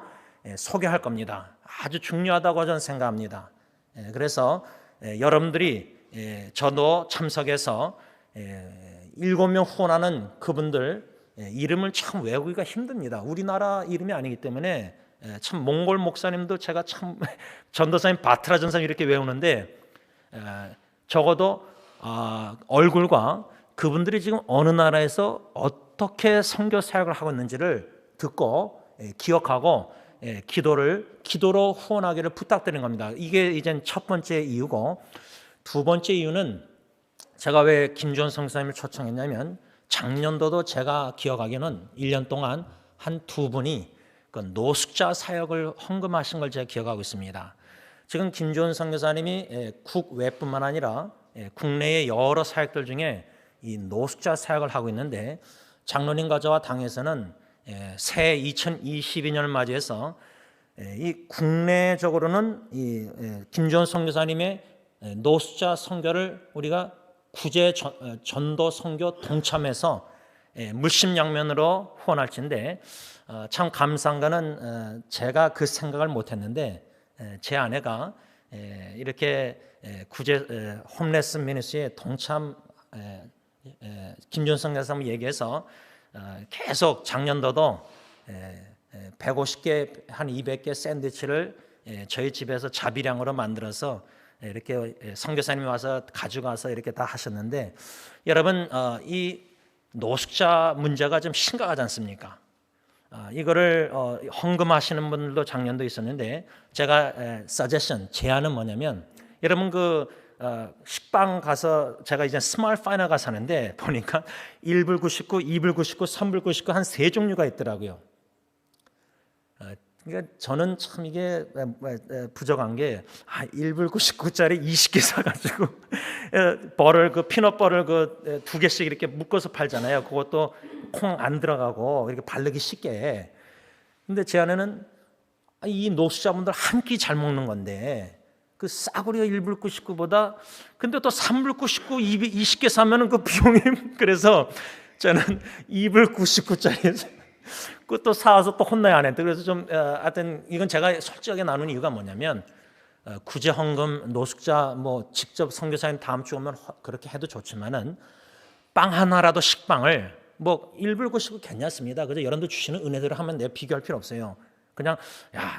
소개할 겁니다. 아주 중요하다고 저는 생각합니다. 그래서 여러분들이 저도 참석해서 7명 후원하는 그분들 이름을 참 외우기가 힘듭니다. 우리나라 이름이 아니기 때문에 참 몽골 목사님도 제가 참 전도사님 바트라 전사님 이렇게 외우는데 적어도 얼굴과 그분들이 지금 어느 나라에서 어떻게 선교 사역을 하고 있는지를 듣고 기억하고 기도로 후원하기를 부탁드리는 겁니다. 이게 이제 첫 번째 이유고 두 번째 이유는 제가 왜 김주원 선교사님을 초청했냐면 작년도도 제가 기억하기에는 1년 동안 한 두 분이 그 노숙자 사역을 헌금하신 걸 제가 기억하고 있습니다. 지금 김주원 선교사님이 국외뿐만 아니라 국내의 여러 사역들 중에 이 노숙자 사역을 하고 있는데 장로님과 저와 당에서는 새해 2022년을 맞이해서 이 국내적으로는 이 김주원 선교사님의 노숙자 선교를 우리가 구제 전도 선교 동참해서 물심양면으로 후원할진데 참 감사한 거는 제가 그 생각을 못했는데 제 아내가 이렇게 구제 홈레스 미니스트리에 동참 김준성 교사님 얘기해서 계속 작년도도 150개 한 200개 샌드위치를 저희 집에서 자비량으로 만들어서 이렇게 선교사님이 와서 가져가서 이렇게 다 하셨는데, 여러분 이 노숙자 문제가 좀 심각하지 않습니까? 이거를 헌금하시는 분들도 작년도 있었는데, 제가 제안은 뭐냐면, 여러분 식빵 가서, 제가 이제 스몰 파이널 가서 사는데 보니까 1불 99, 2불 99, 3불 99 한 3종류가 있더라고요. 그러니까 저는 참 이게 부족한 게 1불 99짜리 20개 사가지고 버를 피넛버를 2개씩 이렇게 묶어서 팔잖아요. 그것도 콩 안 들어가고 이렇게 바르기 쉽게. 근데 제 안에는 이 노숙자분들 한 끼 잘 먹는 건데, 그 싸구려 1불 99보다 근데 또 3불 99 20개 사면은 그 비용이 그래서 저는 2불 99짜리 그것도 사와서 또 혼나야 안 했다. 그래서 좀 하여튼 이건 제가 솔직하게 나눈 이유가 뭐냐면, 구제 헌금 노숙자 직접 선교사님 다음 주 오면 그렇게 해도 좋지만은 빵 하나라도 식빵을 1불 99 괜찮습니다. 그래서 여러분들 주시는 은혜대로 하면 내가 비교할 필요 없어요. 그냥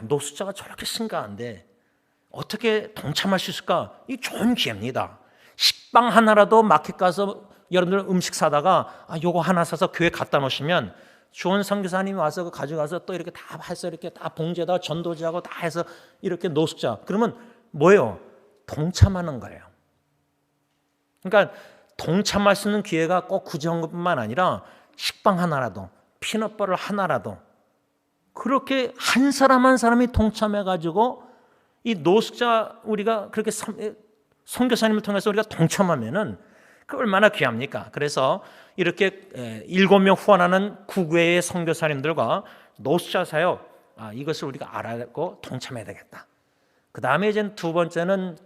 노숙자가 저렇게 심각한데 어떻게 동참할 수 있을까? 이 좋은 기회입니다. 식빵 하나라도 마켓 가서 여러분들 음식 사다가 요거 하나 사서 교회 갖다 놓으시면 좋은 선교사님이 와서 가져가서 또 이렇게 다 해서 이렇게 다 봉지에다가 전도지하고 다 해서 이렇게 노숙자, 그러면 뭐예요? 동참하는 거예요. 그러니까 동참할 수 있는 기회가 꼭 구제헌금뿐만 아니라 식빵 하나라도, 피넛버터 하나라도, 그렇게 한 사람 한 사람이 동참해가지고 이 노숙자 우리가 그렇게 선교사님을 통해서 우리가 동참하면은 그 얼마나 귀합니까? 그래서 이렇게 7명 후원하는 구교회의 선교사님들과 노숙자 사역, 이것을 우리가 알고 동참해야 되겠다. 그 다음에 이제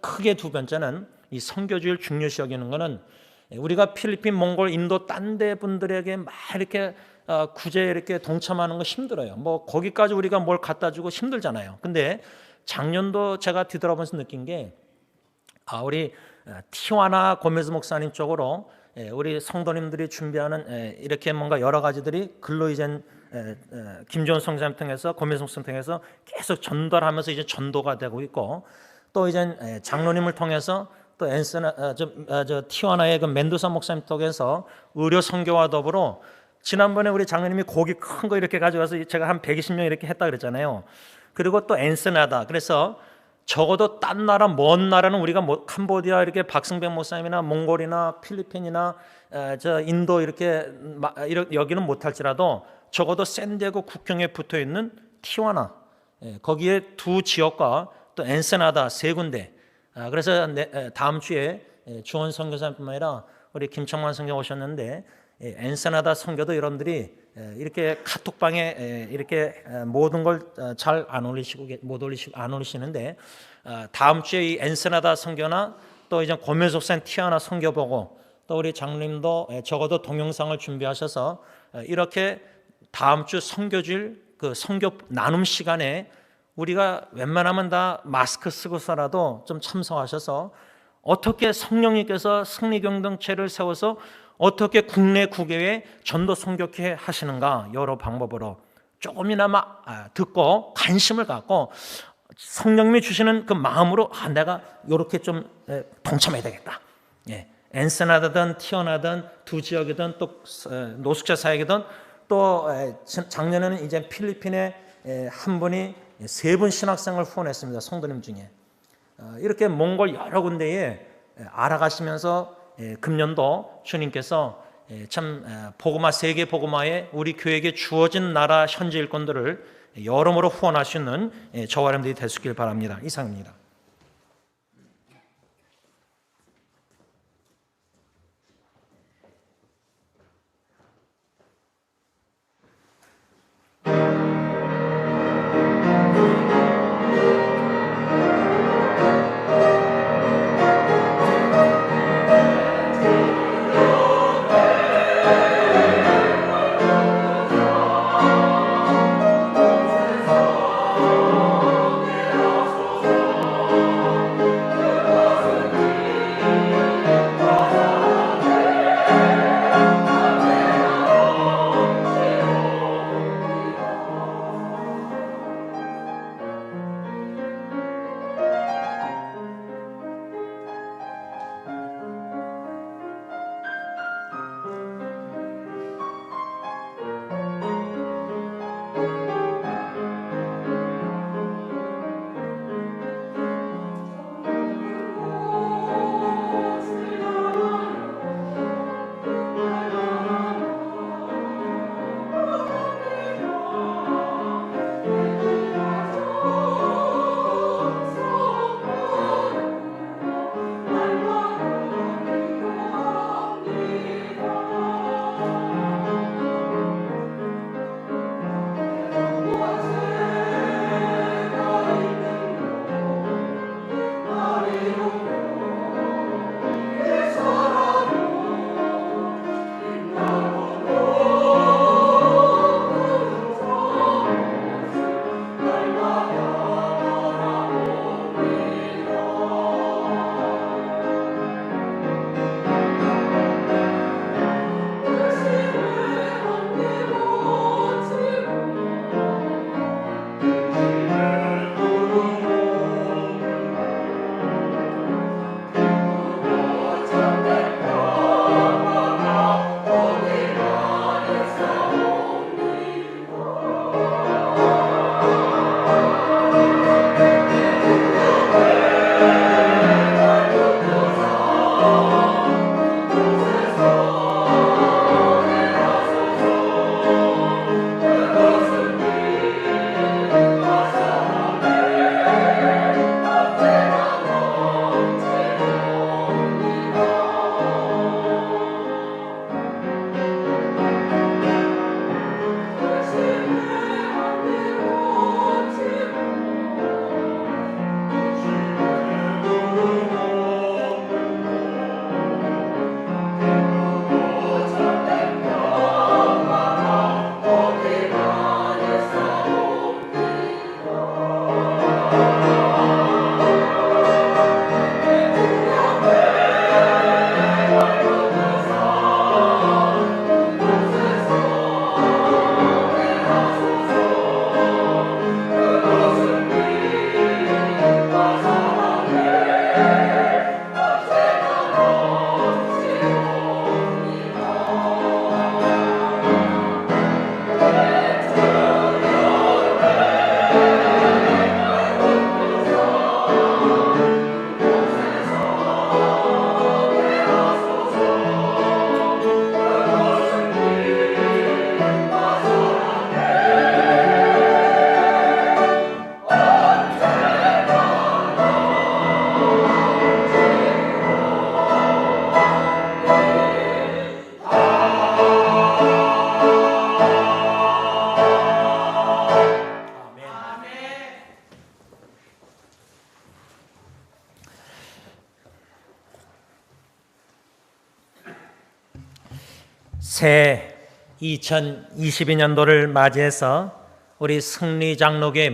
크게 두 번째는 이 선교주의를 중요시 여기는 것은, 우리가 필리핀, 몽골, 인도 딴 데 분들에게 막 이렇게 구제에 이렇게 동참하는 거 힘들어요. 거기까지 우리가 뭘 갖다 주고 힘들잖아요. 근데 작년도 제가 뒤돌아보면서 느낀 게, 우리 티와나 고메즈 목사님 쪽으로 우리 성도님들이 준비하는 이렇게 뭔가 여러 가지들이 글로 이제 김지원 성사님 통해서, 고메즈 목사님 통해서 계속 전달하면서 이제 전도가 되고 있고, 또 이제 장로님을 통해서 또 티와나의 멘도사 목사님 통해서 의료 선교와 더불어, 지난번에 우리 장로님이 고기 큰 거 이렇게 가져가서 제가 한 120명 이렇게 했다 그랬잖아요. 그리고 또 엔스나다. 그래서 적어도 딴 나라, 먼 나라는 우리가 캄보디아 이렇게 박승백 목사님이나 몽골이나 필리핀이나 인도 이렇게 여기는 못할지라도 적어도 샌디에고 국경에 붙어 있는 티와나, 거기에 두 지역과 또 엔세나다 3군데. 그래서 다음 주에 주원 선교사님뿐만 아니라 우리 김청만 선교 오셨는데, 엔세나다 선교도 여러분들이 이렇게 카톡방에 이렇게 모든 걸 잘 안 올리시고 안 올리시는데, 다음 주에 이 엔세나다 선교나 또 이제 고면속산 티아나 선교 보고, 또 우리 장로님도 적어도 동영상을 준비하셔서 이렇게 다음 주 선교주일 선교 나눔 시간에 우리가 웬만하면 다 마스크 쓰고서라도 좀 참석하셔서 어떻게 성령님께서 승리경동체를 세워서 어떻게 국내 구교회 전도 선교회 하시는가, 여러 방법으로 조금이나마 듣고 관심을 갖고 성령님이 주시는 그 마음으로 내가 이렇게 좀 동참해야 되겠다. 엔세나다든 티어나든 두 지역이든 또 노숙자 사역이든, 또 작년에는 이제 필리핀에 한 분이 3분 신학생을 후원했습니다. 성도님 중에. 이렇게 몽골 여러 군데에 알아가시면서 금년도 주님께서 참 복음화, 세계 복음화에 우리 교회에게 주어진 나라 현지 일꾼들을 여러모로 후원할 수 있는 저와 여러분들이 될 수 있길 바랍니다. 이상입니다. 새 2022년도를 맞이해서 우리 승리장로교의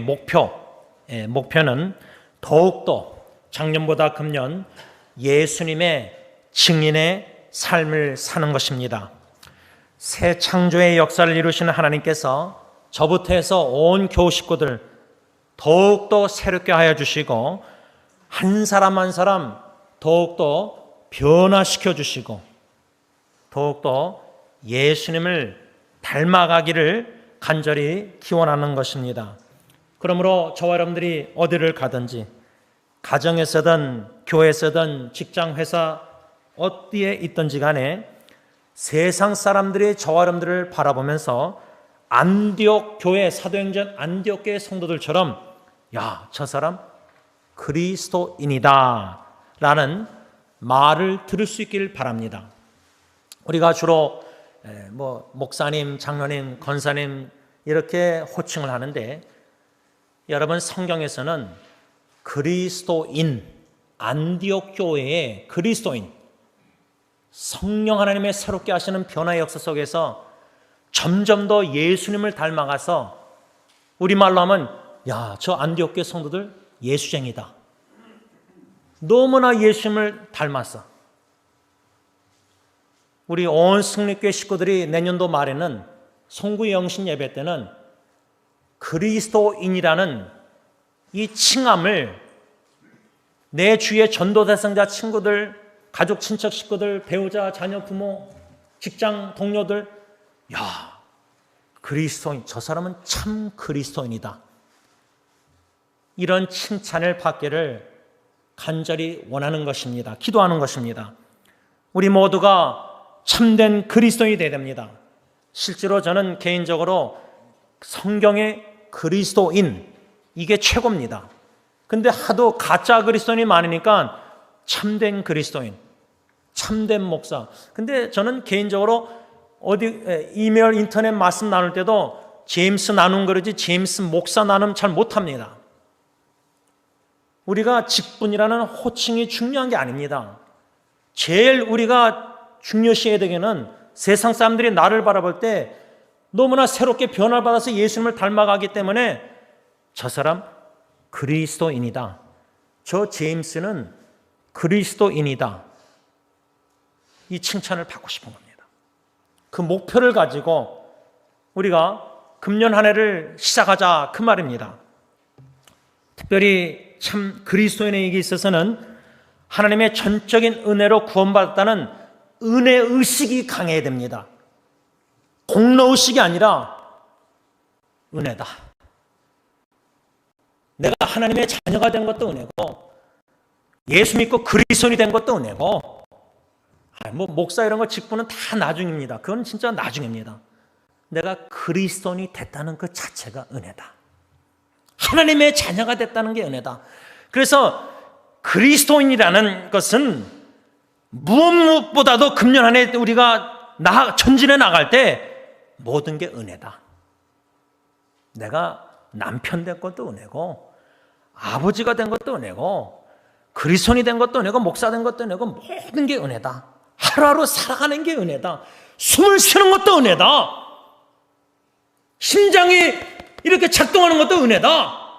목표는 더욱더 작년보다 금년 예수님의 증인의 삶을 사는 것입니다. 새 창조의 역사를 이루시는 하나님께서 저부터 해서 온 교우 식구들 더욱더 새롭게 하여 주시고 한 사람 한 사람 더욱더 변화시켜 주시고 더욱더 예수님을 닮아가기를 간절히 기원하는 것입니다. 그러므로 저와 여러분들이 어디를 가든지 가정에서든 교회에서든 직장, 회사 어디에 있든지 간에 세상 사람들이 저와 여러분들을 바라보면서 안디옥 교회, 사도행전 안디옥 교회 성도들처럼 야, 저 사람 그리스도인이다 라는 말을 들을 수 있기를 바랍니다. 우리가 주로 목사님, 장로님, 권사님 이렇게 호칭을 하는데 여러분 성경에서는 그리스도인, 안디옥 교회의 그리스도인, 성령 하나님의 새롭게 하시는 변화의 역사 속에서 점점 더 예수님을 닮아가서 우리말로 하면 야, 저 안디옥 교회 성도들 예수쟁이다. 너무나 예수님을 닮았어. 우리 온 승리교회 식구들이 내년도 말에는 송구 영신 예배 때는 그리스도인이라는 이 칭함을 내 주위의 전도 대상자 친구들, 가족, 친척, 식구들, 배우자, 자녀, 부모, 직장 동료들, 야, 그리스도인, 저 사람은 참 그리스도인이다. 이런 칭찬을 받기를 간절히 원하는 것입니다. 기도하는 것입니다. 우리 모두가 참된 그리스도인이 되어야 됩니다. 실제로 저는 개인적으로 성경의 그리스도인, 이게 최고입니다. 근데 하도 가짜 그리스도인이 많으니까 참된 그리스도인, 참된 목사. 근데 저는 개인적으로 이메일, 인터넷 말씀 나눌 때도 제임스 나눔 그러지 제임스 목사 나눔 잘 못합니다. 우리가 직분이라는 호칭이 중요한 게 아닙니다. 제일 우리가 중요시해야 되게는 세상 사람들이 나를 바라볼 때 너무나 새롭게 변화를 받아서 예수님을 닮아가기 때문에 저 사람 그리스도인이다. 저 제임스는 그리스도인이다. 이 칭찬을 받고 싶은 겁니다. 그 목표를 가지고 우리가 금년 한 해를 시작하자 그 말입니다. 특별히 참 그리스도인에게 있어서는 하나님의 전적인 은혜로 구원받았다는 은혜의식이 강해야 됩니다. 공로의식이 아니라 은혜다. 내가 하나님의 자녀가 된 것도 은혜고 예수 믿고 그리스도인이 된 것도 은혜고 목사 이런 거 직분은 다 나중입니다. 그건 진짜 나중입니다. 내가 그리스도인이 됐다는 그 자체가 은혜다. 하나님의 자녀가 됐다는 게 은혜다. 그래서 그리스도인이라는 것은 무엇보다도 금년 한 해 우리가 전진해 나갈 때 모든 게 은혜다. 내가 남편 된 것도 은혜고 아버지가 된 것도 은혜고 그리스도인이 된 것도 은혜고 목사 된 것도 은혜고 모든 게 은혜다. 하루하루 살아가는 게 은혜다. 숨을 쉬는 것도 은혜다. 심장이 이렇게 작동하는 것도 은혜다.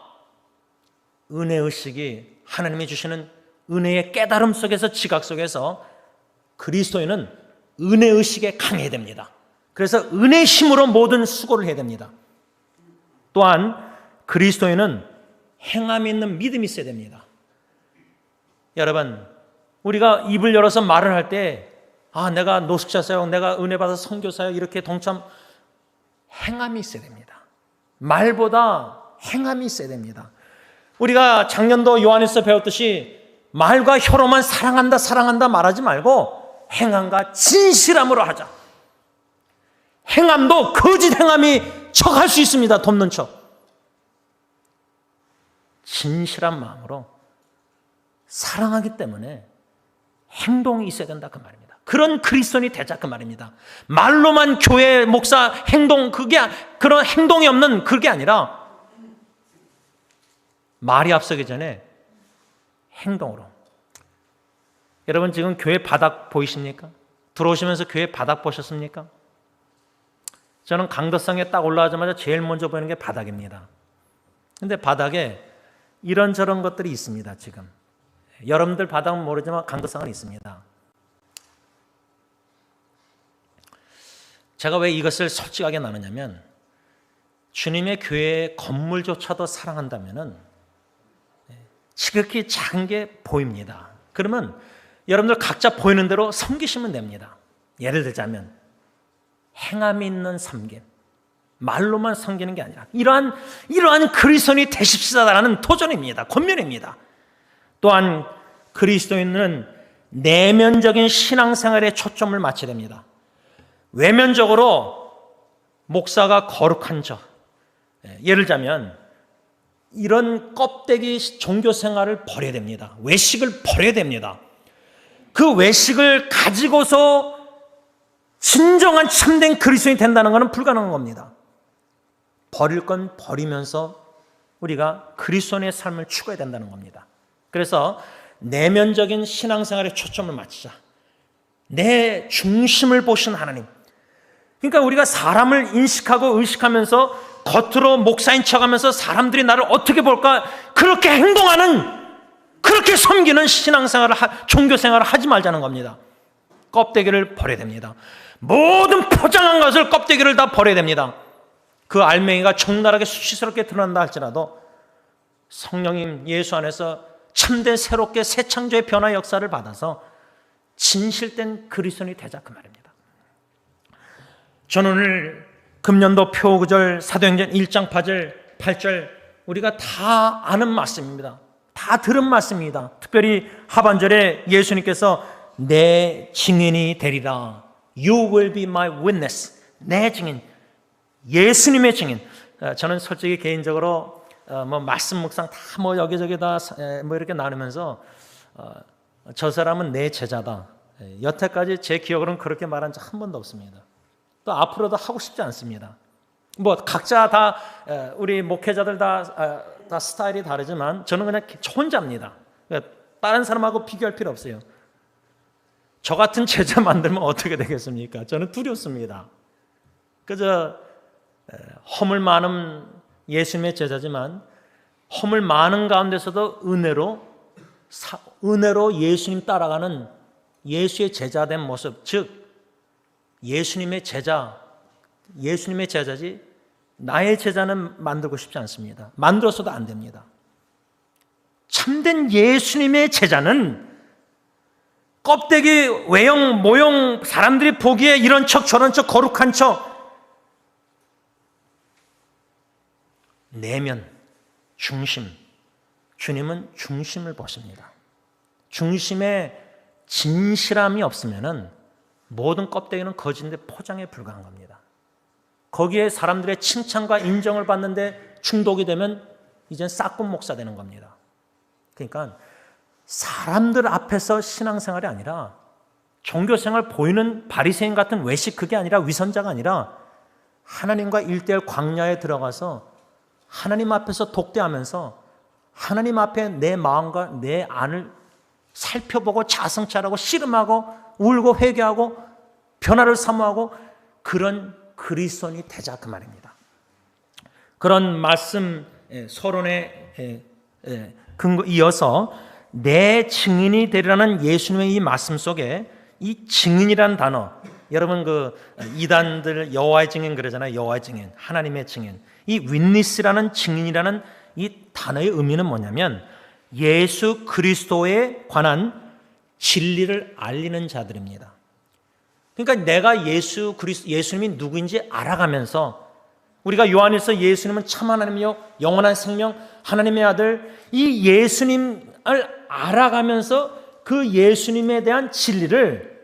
은혜의식이 하나님이 주시는 은혜의 깨달음 속에서 지각 속에서 그리스도인은 은혜의식에 강해야 됩니다. 그래서 은혜의 힘으로 모든 수고를 해야 됩니다. 또한 그리스도인은 행함 있는 믿음이 있어야 됩니다. 여러분, 우리가 입을 열어서 말을 할 때 내가 노숙자사요, 내가 은혜 받아서 선교사요 이렇게 동참, 행함이 있어야 됩니다. 말보다 행함이 있어야 됩니다. 우리가 작년도 요한에서 배웠듯이 말과 혀로만 사랑한다 사랑한다 말하지 말고 행함과 진실함으로 하자. 행함도 거짓 행함이 척할 수 있습니다. 돕는 척. 진실한 마음으로 사랑하기 때문에 행동이 있어야 된다 그 말입니다. 그런 그리스도인이 되자 그 말입니다. 말로만 교회, 목사, 행동, 그런 행동이 없는 그게 아니라 말이 앞서기 전에 행동으로. 여러분 지금 교회 바닥 보이십니까? 들어오시면서 교회 바닥 보셨습니까? 저는 강덕성에 딱 올라가자마자 제일 먼저 보이는 게 바닥입니다. 근데 바닥에 이런저런 것들이 있습니다. 지금 여러분들 바닥은 모르지만 강덕성은 있습니다. 제가 왜 이것을 솔직하게 나누냐면 주님의 교회의 건물조차도 사랑한다면은 지극히 작은 게 보입니다. 그러면 여러분들 각자 보이는 대로 섬기시면 됩니다. 예를 들자면 행함이 있는 섬김, 말로만 섬기는 게 아니라 이러한 그리스도인이 되십시다라는 도전입니다. 권면입니다. 또한 그리스도인은 내면적인 신앙생활에 초점을 맞춰야 됩니다. 외면적으로 목사가 거룩한 저, 예를 들자면 이런 껍데기 종교생활을 버려야 됩니다. 외식을 버려야 됩니다. 그 외식을 가지고서 진정한 참된 그리스도인이 된다는 것은 불가능한 겁니다. 버릴 건 버리면서 우리가 그리스도인의 삶을 추구해야 된다는 겁니다. 그래서 내면적인 신앙생활에 초점을 맞추자. 내 중심을 보신 하나님. 그러니까 우리가 사람을 인식하고 의식하면서 겉으로 목사인 척하면서 사람들이 나를 어떻게 볼까 그렇게 행동하는, 그렇게 섬기는 신앙생활을, 종교생활을 하지 말자는 겁니다. 껍데기를 버려야 됩니다. 모든 포장한 것을 껍데기를 다 버려야 됩니다. 그 알맹이가 적나라하게 수치스럽게 드러난다 할지라도 성령님 예수 안에서 참된 새롭게 새 창조의 변화 역사를 받아서 진실된 그리스도인이 되자, 그 말입니다. 저는 오늘 금년도 표구절 사도행전 1장 8절 우리가 다 아는 말씀입니다. 다 들은 말씀입니다. 특별히 하반절에 예수님께서 내 증인이 되리라. You will be my witness. 내 증인, 예수님의 증인. 저는 솔직히 개인적으로 말씀 묵상 다 여기저기 다 이렇게 나누면서 저 사람은 내 제자다. 여태까지 제 기억으로는 그렇게 말한 적 한 번도 없습니다. 또 앞으로도 하고 싶지 않습니다. 각자 다 우리 목회자들 다 스타일이 다르지만 저는 그냥 혼자입니다. 다른 사람하고 비교할 필요 없어요. 저 같은 제자 만들면 어떻게 되겠습니까? 저는 두렵습니다. 그저 허물 많은 예수님의 제자지만 허물 많은 가운데서도 은혜로 예수님 따라가는 예수의 제자된 모습, 즉 예수님의 제자지 나의 제자는 만들고 싶지 않습니다. 만들어서도 안 됩니다. 참된 예수님의 제자는 껍데기, 외형, 모형, 사람들이 보기에 이런 척 저런 척 거룩한 척, 내면, 중심, 주님은 중심을 보십니다. 중심에 진실함이 없으면은 모든 껍데기는 거짓인데 포장에 불과한 겁니다. 거기에 사람들의 칭찬과 인정을 받는데 중독이 되면 이젠 싹군 목사 되는 겁니다. 그러니까 사람들 앞에서 신앙생활이 아니라 종교생활 보이는 바리새인 같은 외식, 그게 아니라 위선자가 아니라 하나님과 1:1 광야에 들어가서 하나님 앞에서 독대하면서 하나님 앞에 내 마음과 내 안을 살펴보고 자성찰하고 씨름하고 울고 회개하고 변화를 사모하고 그런 그리스도인이 되자, 그 말입니다. 그런 말씀 서론에 근거 이어서 내 증인이 되리라는 예수님의 이 말씀 속에 이 증인이라는 단어, 여러분 그 이단들 여호와의 증인 그러잖아요. 여호와의 증인, 하나님의 증인. 이 윈니스라는 증인이라는 이 단어의 의미는 뭐냐면 예수 그리스도에 관한 진리를 알리는 자들입니다. 그러니까 내가 예수님이 누구인지 알아가면서, 우리가 요한일서 예수님은 참 하나님이요 영원한 생명 하나님의 아들, 이 예수님을 알아가면서 그 예수님에 대한 진리를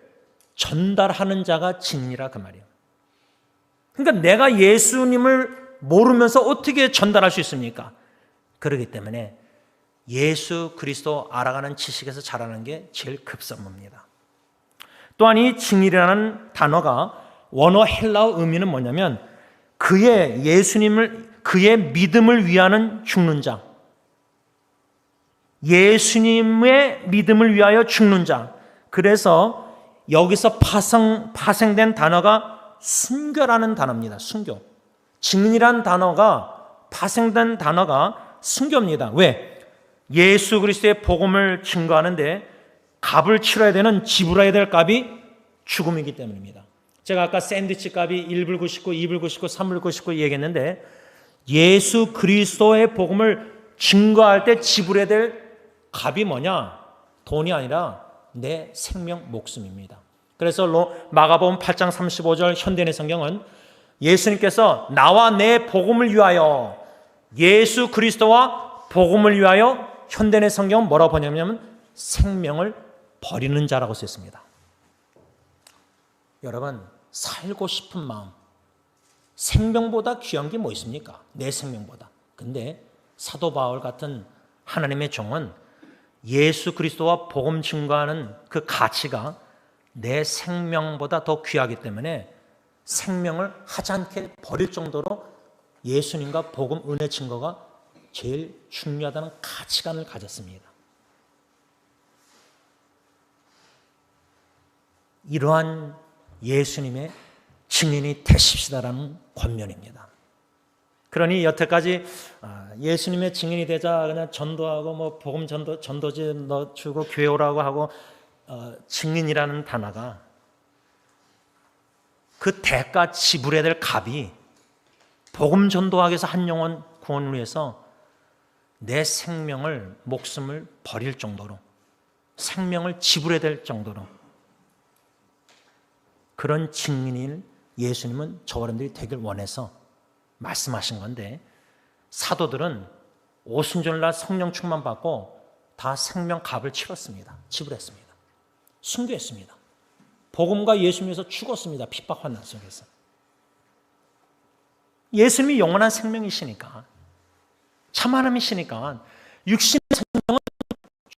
전달하는 자가 진리라, 그 말이에요. 그러니까 내가 예수님을 모르면서 어떻게 전달할 수 있습니까? 그렇기 때문에 예수 그리스도 알아가는 지식에서 자라는 게 제일 급선무입니다. 또한 이 증인이라는 단어가 원어 헬라어 의미는 뭐냐면 그의 믿음을 위하는 죽는 자, 예수님의 믿음을 위하여 죽는 자. 그래서 여기서 파생된 단어가 순교라는 단어입니다. 순교. 증인이란 단어가 파생된 단어가 순교입니다. 왜? 예수 그리스도의 복음을 증거하는데 값을 치러야 되는 지불해야 될 값이 죽음이기 때문입니다. 제가 아까 샌드위치 값이 1불 99, 2불 99, 3불 99 얘기했는데 예수 그리스도의 복음을 증거할 때 지불해야 될 값이 뭐냐? 돈이 아니라 내 생명, 목숨입니다. 그래서 마가복음 8장 35절 현대인의 성경은 예수님께서 나와 내 복음을 위하여, 예수 그리스도와 복음을 위하여, 현대인의 성경은 뭐라고 번역하냐면 생명을 버리는 자라고 썼습니다. 여러분, 살고 싶은 마음, 생명보다 귀한 게 뭐 있습니까? 내 생명보다. 근데 사도 바울 같은 하나님의 종은 예수 그리스도와 복음 증거하는 그 가치가 내 생명보다 더 귀하기 때문에 생명을 하찮게 버릴 정도로 예수님과 복음 은혜 증거가 제일 중요하다는 가치관을 가졌습니다. 이러한 예수님의 증인이 되십시다라는 권면입니다. 그러니 여태까지 예수님의 증인이 되자 그냥 전도하고 뭐 복음 전도지 넣어주고 교회 오라고 하고 증인이라는 단어가 그 대가 지불해야 될 값이 복음 전도하기 위해서 한 영혼 구원을 위해서 내 생명을, 목숨을 버릴 정도로, 생명을 지불해야 될 정도로 그런 증인을 예수님은 저와 여러분들이 되길 원해서 말씀하신 건데, 사도들은 오순절날 성령 충만 받고 다 생명 값을 치렀습니다. 지불했습니다. 순교했습니다. 복음과 예수님에서 죽었습니다. 핍박 환난 속에서. 예수님이 영원한 생명이시니까, 참 하나님이시니까 육신의 생명은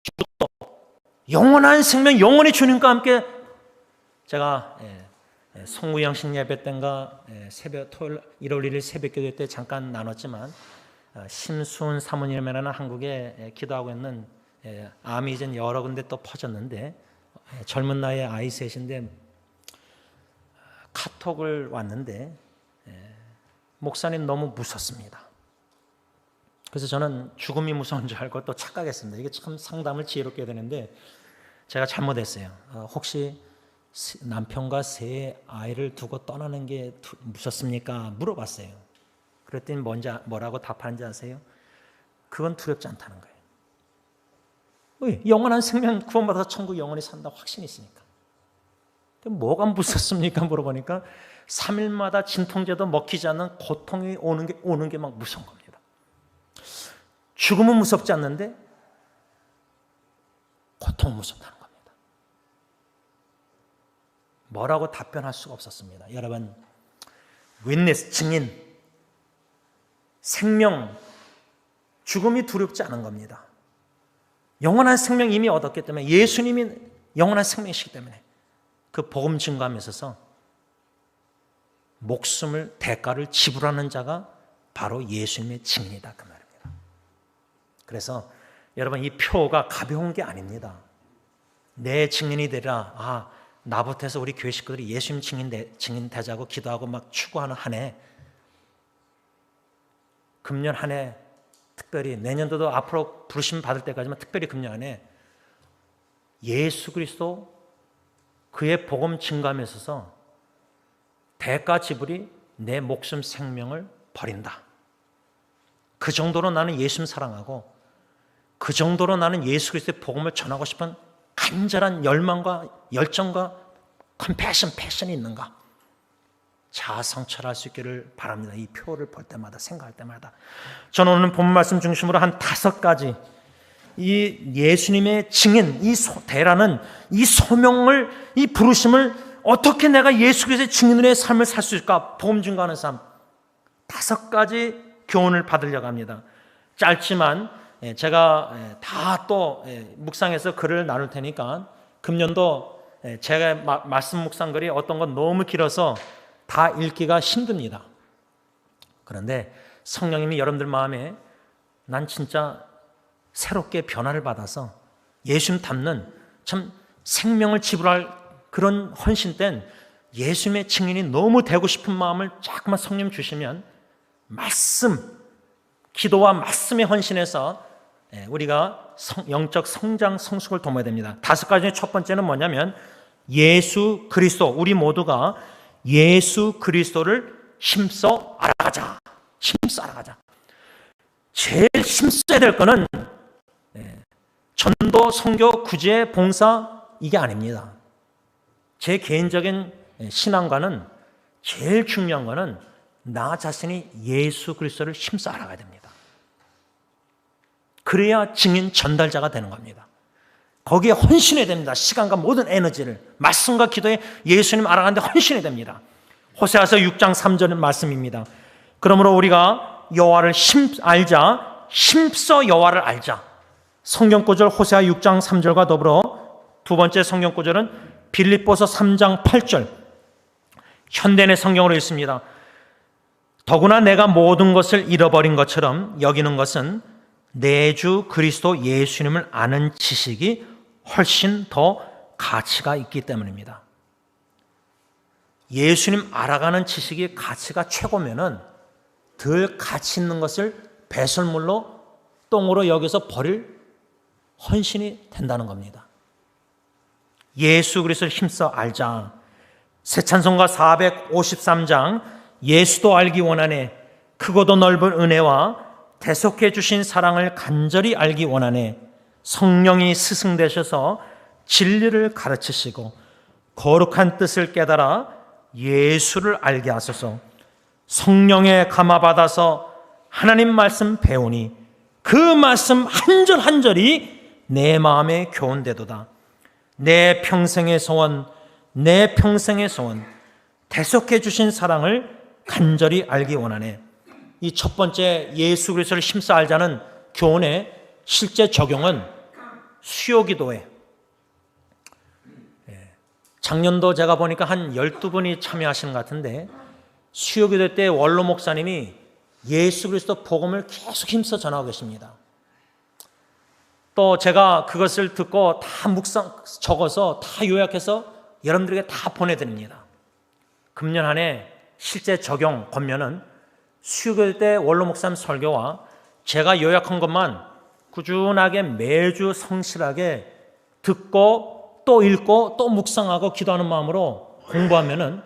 죽고 영원한 생명, 영원히 주님과 함께, 제가 송우영 신 예배 때인가 새벽 토요일 1월 1일 새벽 기도 때 잠깐 나눴지만, 심수은 사모님이라는 한국에 기도하고 있는 암이 이제 여러 군데 또 퍼졌는데, 젊은 나이에 아이 셋인데 카톡을 왔는데 목사님 너무 무섭습니다. 그래서 저는 죽음이 무서운 줄 알고 또 착각했습니다. 이게 참 상담을 지혜롭게 해야 되는데 제가 잘못했어요. 혹시 남편과 세 아이를 두고 떠나는 게 무섭습니까? 물어봤어요. 그랬더니 뭐라고 답하는지 아세요? 그건 두렵지 않다는 거예요. 왜? 영원한 생명 구원받아서 천국 영원히 산다 확신이 있으니까. 뭐가 무섭습니까? 물어보니까 3일마다 진통제도 먹히지 않는 고통이 오는 게 막 무서운 겁니다. 죽음은 무섭지 않는데 고통은 무섭다는 겁니다. 뭐라고 답변할 수가 없었습니다. 여러분, 윈니스, 증인, 생명, 죽음이 두렵지 않은 겁니다. 영원한 생명 이미 얻었기 때문에, 예수님이 영원한 생명이시기 때문에 그 복음 증거함에 있어서 목숨을, 대가를 지불하는 자가 바로 예수님의 증인이다, 그 말입니다. 그래서 여러분, 이 표가 가벼운 게 아닙니다. 내 증인이 되라. 나부터 해서 우리 교회 식구들이 예수님 증인 되자고 기도하고 막 추구하는 한 해, 금년 한 해, 특별히 내년도도 앞으로 부르심 받을 때까지만 특별히 금년 안에 예수 그리스도 그의 복음 증거함에 있어서 대가 지불이 내 목숨 생명을 버린다. 그 정도로 나는 예수님 사랑하고 그 정도로 나는 예수 그리스도의 복음을 전하고 싶은 간절한 열망과 열정과 패션이 있는가? 자성찰할 수 있기를 바랍니다. 이 표를 볼 때마다, 생각할 때마다. 저는 오늘 본 말씀 중심으로 한 5가지 이 예수님의 증인, 이 대라는 이 소명을, 이 부르심을 어떻게 내가 예수 그리스도의 증인의 삶을 살 수 있을까? 복음 증거하는 삶 5가지 교훈을 받으려고 합니다. 짧지만 제가 다 또 묵상해서 글을 나눌 테니까 금년도 제가 말씀 묵상글이 어떤 건 너무 길어서 다 읽기가 힘듭니다. 그런데 성령님이 여러분들 마음에 난 진짜 새롭게 변화를 받아서 예수님 닮는 참 생명을 지불할 그런 헌신된 예수님의 증인이 너무 되고 싶은 마음을 자꾸만 성령 주시면 말씀, 기도와 말씀에 헌신해서 우리가 영적 성장, 성숙을 도모해야 됩니다. 5가지 중에 첫 번째는 뭐냐면 예수 그리스도, 우리 모두가 예수 그리스도를 힘써 알아가자. 힘써 알아가자. 제일 힘써야 될 거는 전도, 선교, 구제, 봉사 이게 아닙니다. 제 개인적인 신앙과는 제일 중요한 거는 나 자신이 예수 그리스도를 힘써 알아가야 됩니다. 그래야 증인 전달자가 되는 겁니다. 거기에 헌신해야 됩니다. 시간과 모든 에너지를 말씀과 기도에 예수님 알아가는데 헌신해야 됩니다. 호세아서 6장 3절의 말씀입니다. 그러므로 우리가 여호와를 알자, 힘써 여호와를 알자. 성경 구절 호세아 6장 3절과 더불어 두 번째 성경 구절은 빌립보서 3장 8절 현대의 성경으로 읽습니다. 더구나 내가 모든 것을 잃어버린 것처럼 여기는 것은 내 주 그리스도 예수님을 아는 지식이 훨씬 더 가치가 있기 때문입니다. 예수님 알아가는 지식이 가치가 최고면은 덜 가치 있는 것을 배설물로 똥으로 여기서 버릴 헌신이 된다는 겁니다. 예수 그리스도를 힘써 알자. 새 찬송가 453장 예수도 알기 원하네. 크고도 넓은 은혜와 대속해 주신 사랑을 간절히 알기 원하네. 성령이 스승되셔서 진리를 가르치시고 거룩한 뜻을 깨달아 예수를 알게 하소서. 성령에 감화받아서 하나님 말씀 배우니 그 말씀 한 절 한 절이 내 마음에 교훈되도다. 내 평생의 소원, 내 평생의 소원, 대속해 주신 사랑을 간절히 알기 원하네. 이 첫 번째 예수 그리스도를 힘써 알자는 교훈의 실제 적용은 수요기도에, 작년도 제가 보니까 한 12분이 참여하시는 것 같은데 수요기도 때 원로 목사님이 예수 그리스도 복음을 계속 힘써 전하고 계십니다. 또 제가 그것을 듣고 다 적어서 다 요약해서 여러분들에게 다 보내드립니다. 금년 한 해 실제 적용 권면은 수요일 때 원로 목사님 설교와 제가 요약한 것만 꾸준하게 매주 성실하게 듣고 또 읽고 또 묵상하고 기도하는 마음으로 공부하면은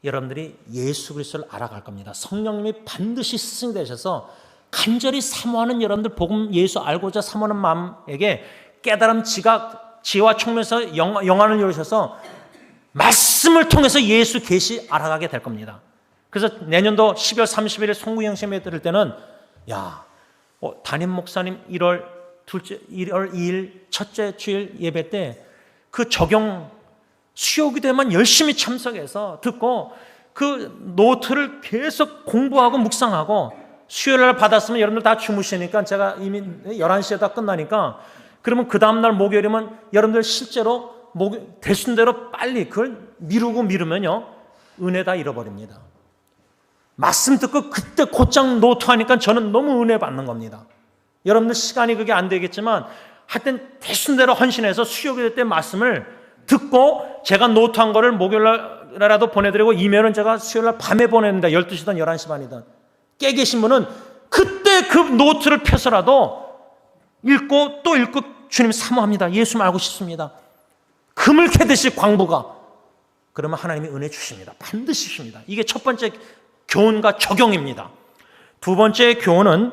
여러분들이 예수 그리스도를 알아갈 겁니다. 성령님이 반드시 스승이 되셔서 간절히 사모하는 여러분들 복음 예수 알고자 사모하는 마음에게 깨달음, 지각, 지혜와 총명에서 영안을 열으셔서 말씀을 통해서 예수 계시 알아가게 될 겁니다. 그래서 내년도 12월 30일에 송구영심에 들을 때는 담임 목사님 1월 2일 첫째 주일 예배 때 그 적용 수요기도에만 열심히 참석해서 듣고 그 노트를 계속 공부하고 묵상하고 수요일날 받았으면 여러분들 다 주무시니까 제가 이미 11시에 다 끝나니까 그러면 그 다음날 목요일이면 여러분들 실제로 되신 대로 빨리 그걸 미루면요 은혜 다 잃어버립니다. 말씀 듣고 그때 곧장 노트하니까 저는 너무 은혜 받는 겁니다. 여러분들 시간이 그게 안 되겠지만 하여튼 되신 대로 헌신해서 수요일 때 말씀을 듣고 제가 노트한 거를 목요일날이라도 보내드리고 이메일은 제가 수요일날 밤에 보냅니다. 12시든 11시 반이든 깨 계신 분은 그때 그 노트를 펴서라도 읽고 또 읽고 주님 사모합니다. 예수 알고 싶습니다. 금을 캐듯이 광부가 그러면 하나님이 은혜 주십니다. 반드시 주십니다. 이게 첫 번째 교훈과 적용입니다. 두 번째 교훈은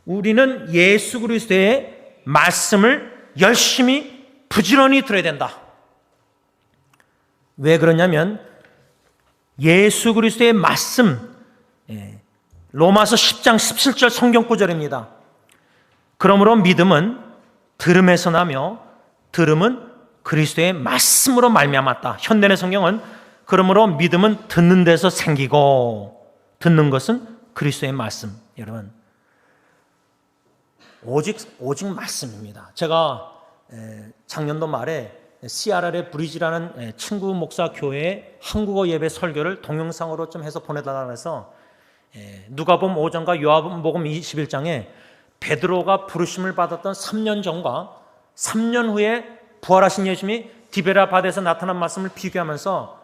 우리는 예수 그리스도의 말씀을 열심히 부지런히 들어야 된다. 왜 그러냐면 예수 그리스도의 말씀 로마서 10장 17절 성경 구절입니다. 그러므로 믿음은 들음에서 나며 들음은 그리스도의 말씀으로 말미암았다. 현대의 성경은 그러므로 믿음은 듣는 데서 생기고 듣는 것은 그리스도의 말씀. 여러분 오직 말씀입니다. 제가 작년도 말에 CRR의 브리지라는 친구 목사 교회의 한국어 예배 설교를 동영상으로 좀 해서 보내달라고 해서 누가복음 5장과 요한복음 21장에 베드로가 부르심을 받았던 3년 전과 3년 후에 부활하신 예수님이 디베라 바다에서 나타난 말씀을 비교하면서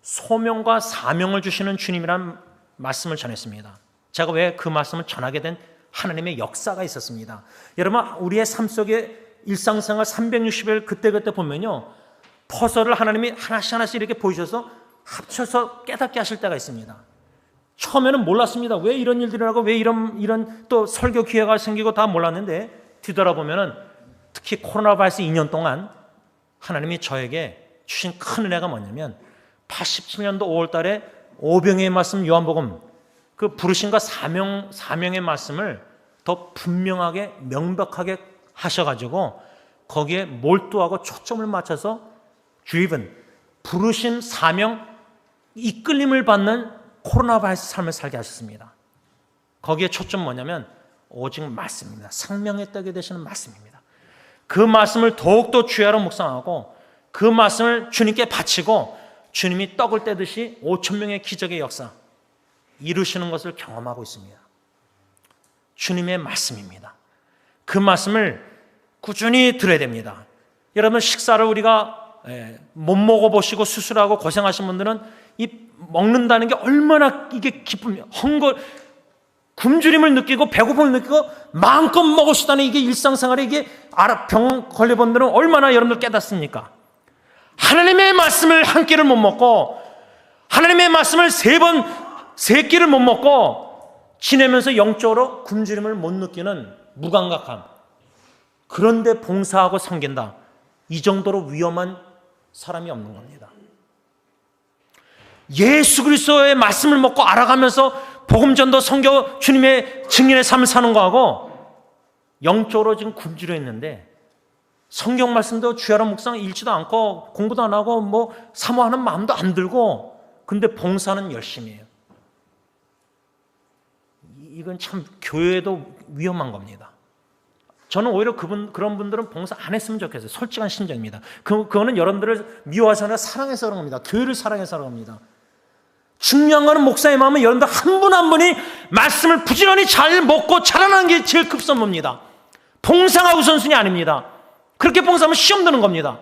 소명과 사명을 주시는 주님이라는 말씀을 전했습니다. 제가 왜 그 말씀을 전하게 된 하나님의 역사가 있었습니다. 여러분, 우리의 삶 속에 일상생활 360일 그때그때 보면요, 퍼즐을 하나님이 하나씩 이렇게 보여주셔서 합쳐서 깨닫게 하실 때가 있습니다. 처음에는 몰랐습니다. 왜 이런 일들이 나고 왜 이런 또 설교 기회가 생기고 다 몰랐는데, 뒤돌아보면은 특히 코로나 바이러스 2년 동안 하나님이 저에게 주신 큰 은혜가 뭐냐면 87년도 5월 달에 오병이의 말씀 요한복음 그 부르심과 사명의 말씀을 더 분명하게 명백하게 하셔가지고 거기에 몰두하고 초점을 맞춰서 driven, 부르심, 사명, 이끌림을 받는 코로나 바이러스 삶을 살게 하셨습니다. 거기에 초점 뭐냐면 오직 말씀입니다. 생명의 떡이 되시는 말씀입니다. 그 말씀을 더욱더 주야로 묵상하고 그 말씀을 주님께 바치고 주님이 떡을 떼듯이 5천 명의 기적의 역사 이루시는 것을 경험하고 있습니다. 주님의 말씀입니다. 그 말씀을 꾸준히 들어야 됩니다. 여러분, 식사를 우리가 못 먹어보시고 수술하고 고생하신 분들은 이 먹는다는 게 얼마나 이게 기쁨이에요. 굶주림을 느끼고 배고픔을 느끼고 마음껏 먹을 수 있다는 이게 일상생활에 이게 병 걸려본 분들은 얼마나 여러분들 깨닫습니까? 하나님의 말씀을 한 끼를 못 먹고 하나님의 말씀을 세 끼를 못 먹고 지내면서 영적으로 굶주림을 못 느끼는 무감각함, 그런데 봉사하고 섬긴다, 이 정도로 위험한 사람이 없는 겁니다. 예수 그리스도의 말씀을 먹고 알아가면서 복음전도 선교 주님의 증인의 삶을 사는 거하고 영적으로 지금 굶주려 있는데 성경 말씀도 주야로 묵상 읽지도 않고 공부도 안 하고 뭐 사모하는 마음도 안 들고 근데 봉사는 열심히 해요. 이건 참 교회도 위험한 겁니다. 저는 오히려 그런 분들은 봉사 안 했으면 좋겠어요. 솔직한 심정입니다. 그거는 여러분들을 미워해서 아니라 사랑해서 그런 겁니다. 교회를 사랑해서 그런 겁니다. 중요한 거는 목사의 마음은 여러분들 한 분 한 분이 말씀을 부지런히 잘 먹고 자라나는 게 제일 급선무입니다. 봉사가 우선순위 아닙니다. 그렇게 봉사하면 시험 드는 겁니다.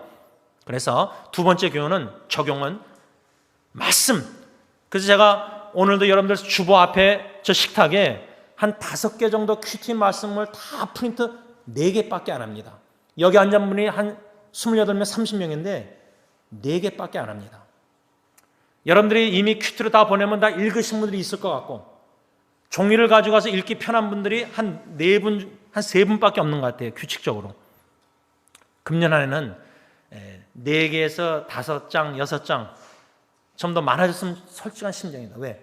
그래서 두 번째 교훈은 적용은 말씀. 그래서 제가 오늘도 여러분들 주보 앞에 저 식탁에 한 5개 정도 큐티 말씀을 다 프린트 4개밖에 안 합니다. 여기 앉은 분이 한 28명, 30명인데 4개밖에 안 합니다. 여러분들이 이미 큐티를 다 보내면 다 읽으신 분들이 있을 것 같고 종이를 가져가서 읽기 편한 분들이 한 3분밖에 없는 것 같아요. 규칙적으로. 금년 안에는 4개에서 5장, 6장 좀 더 많아졌으면 솔직한 심정입니다. 왜?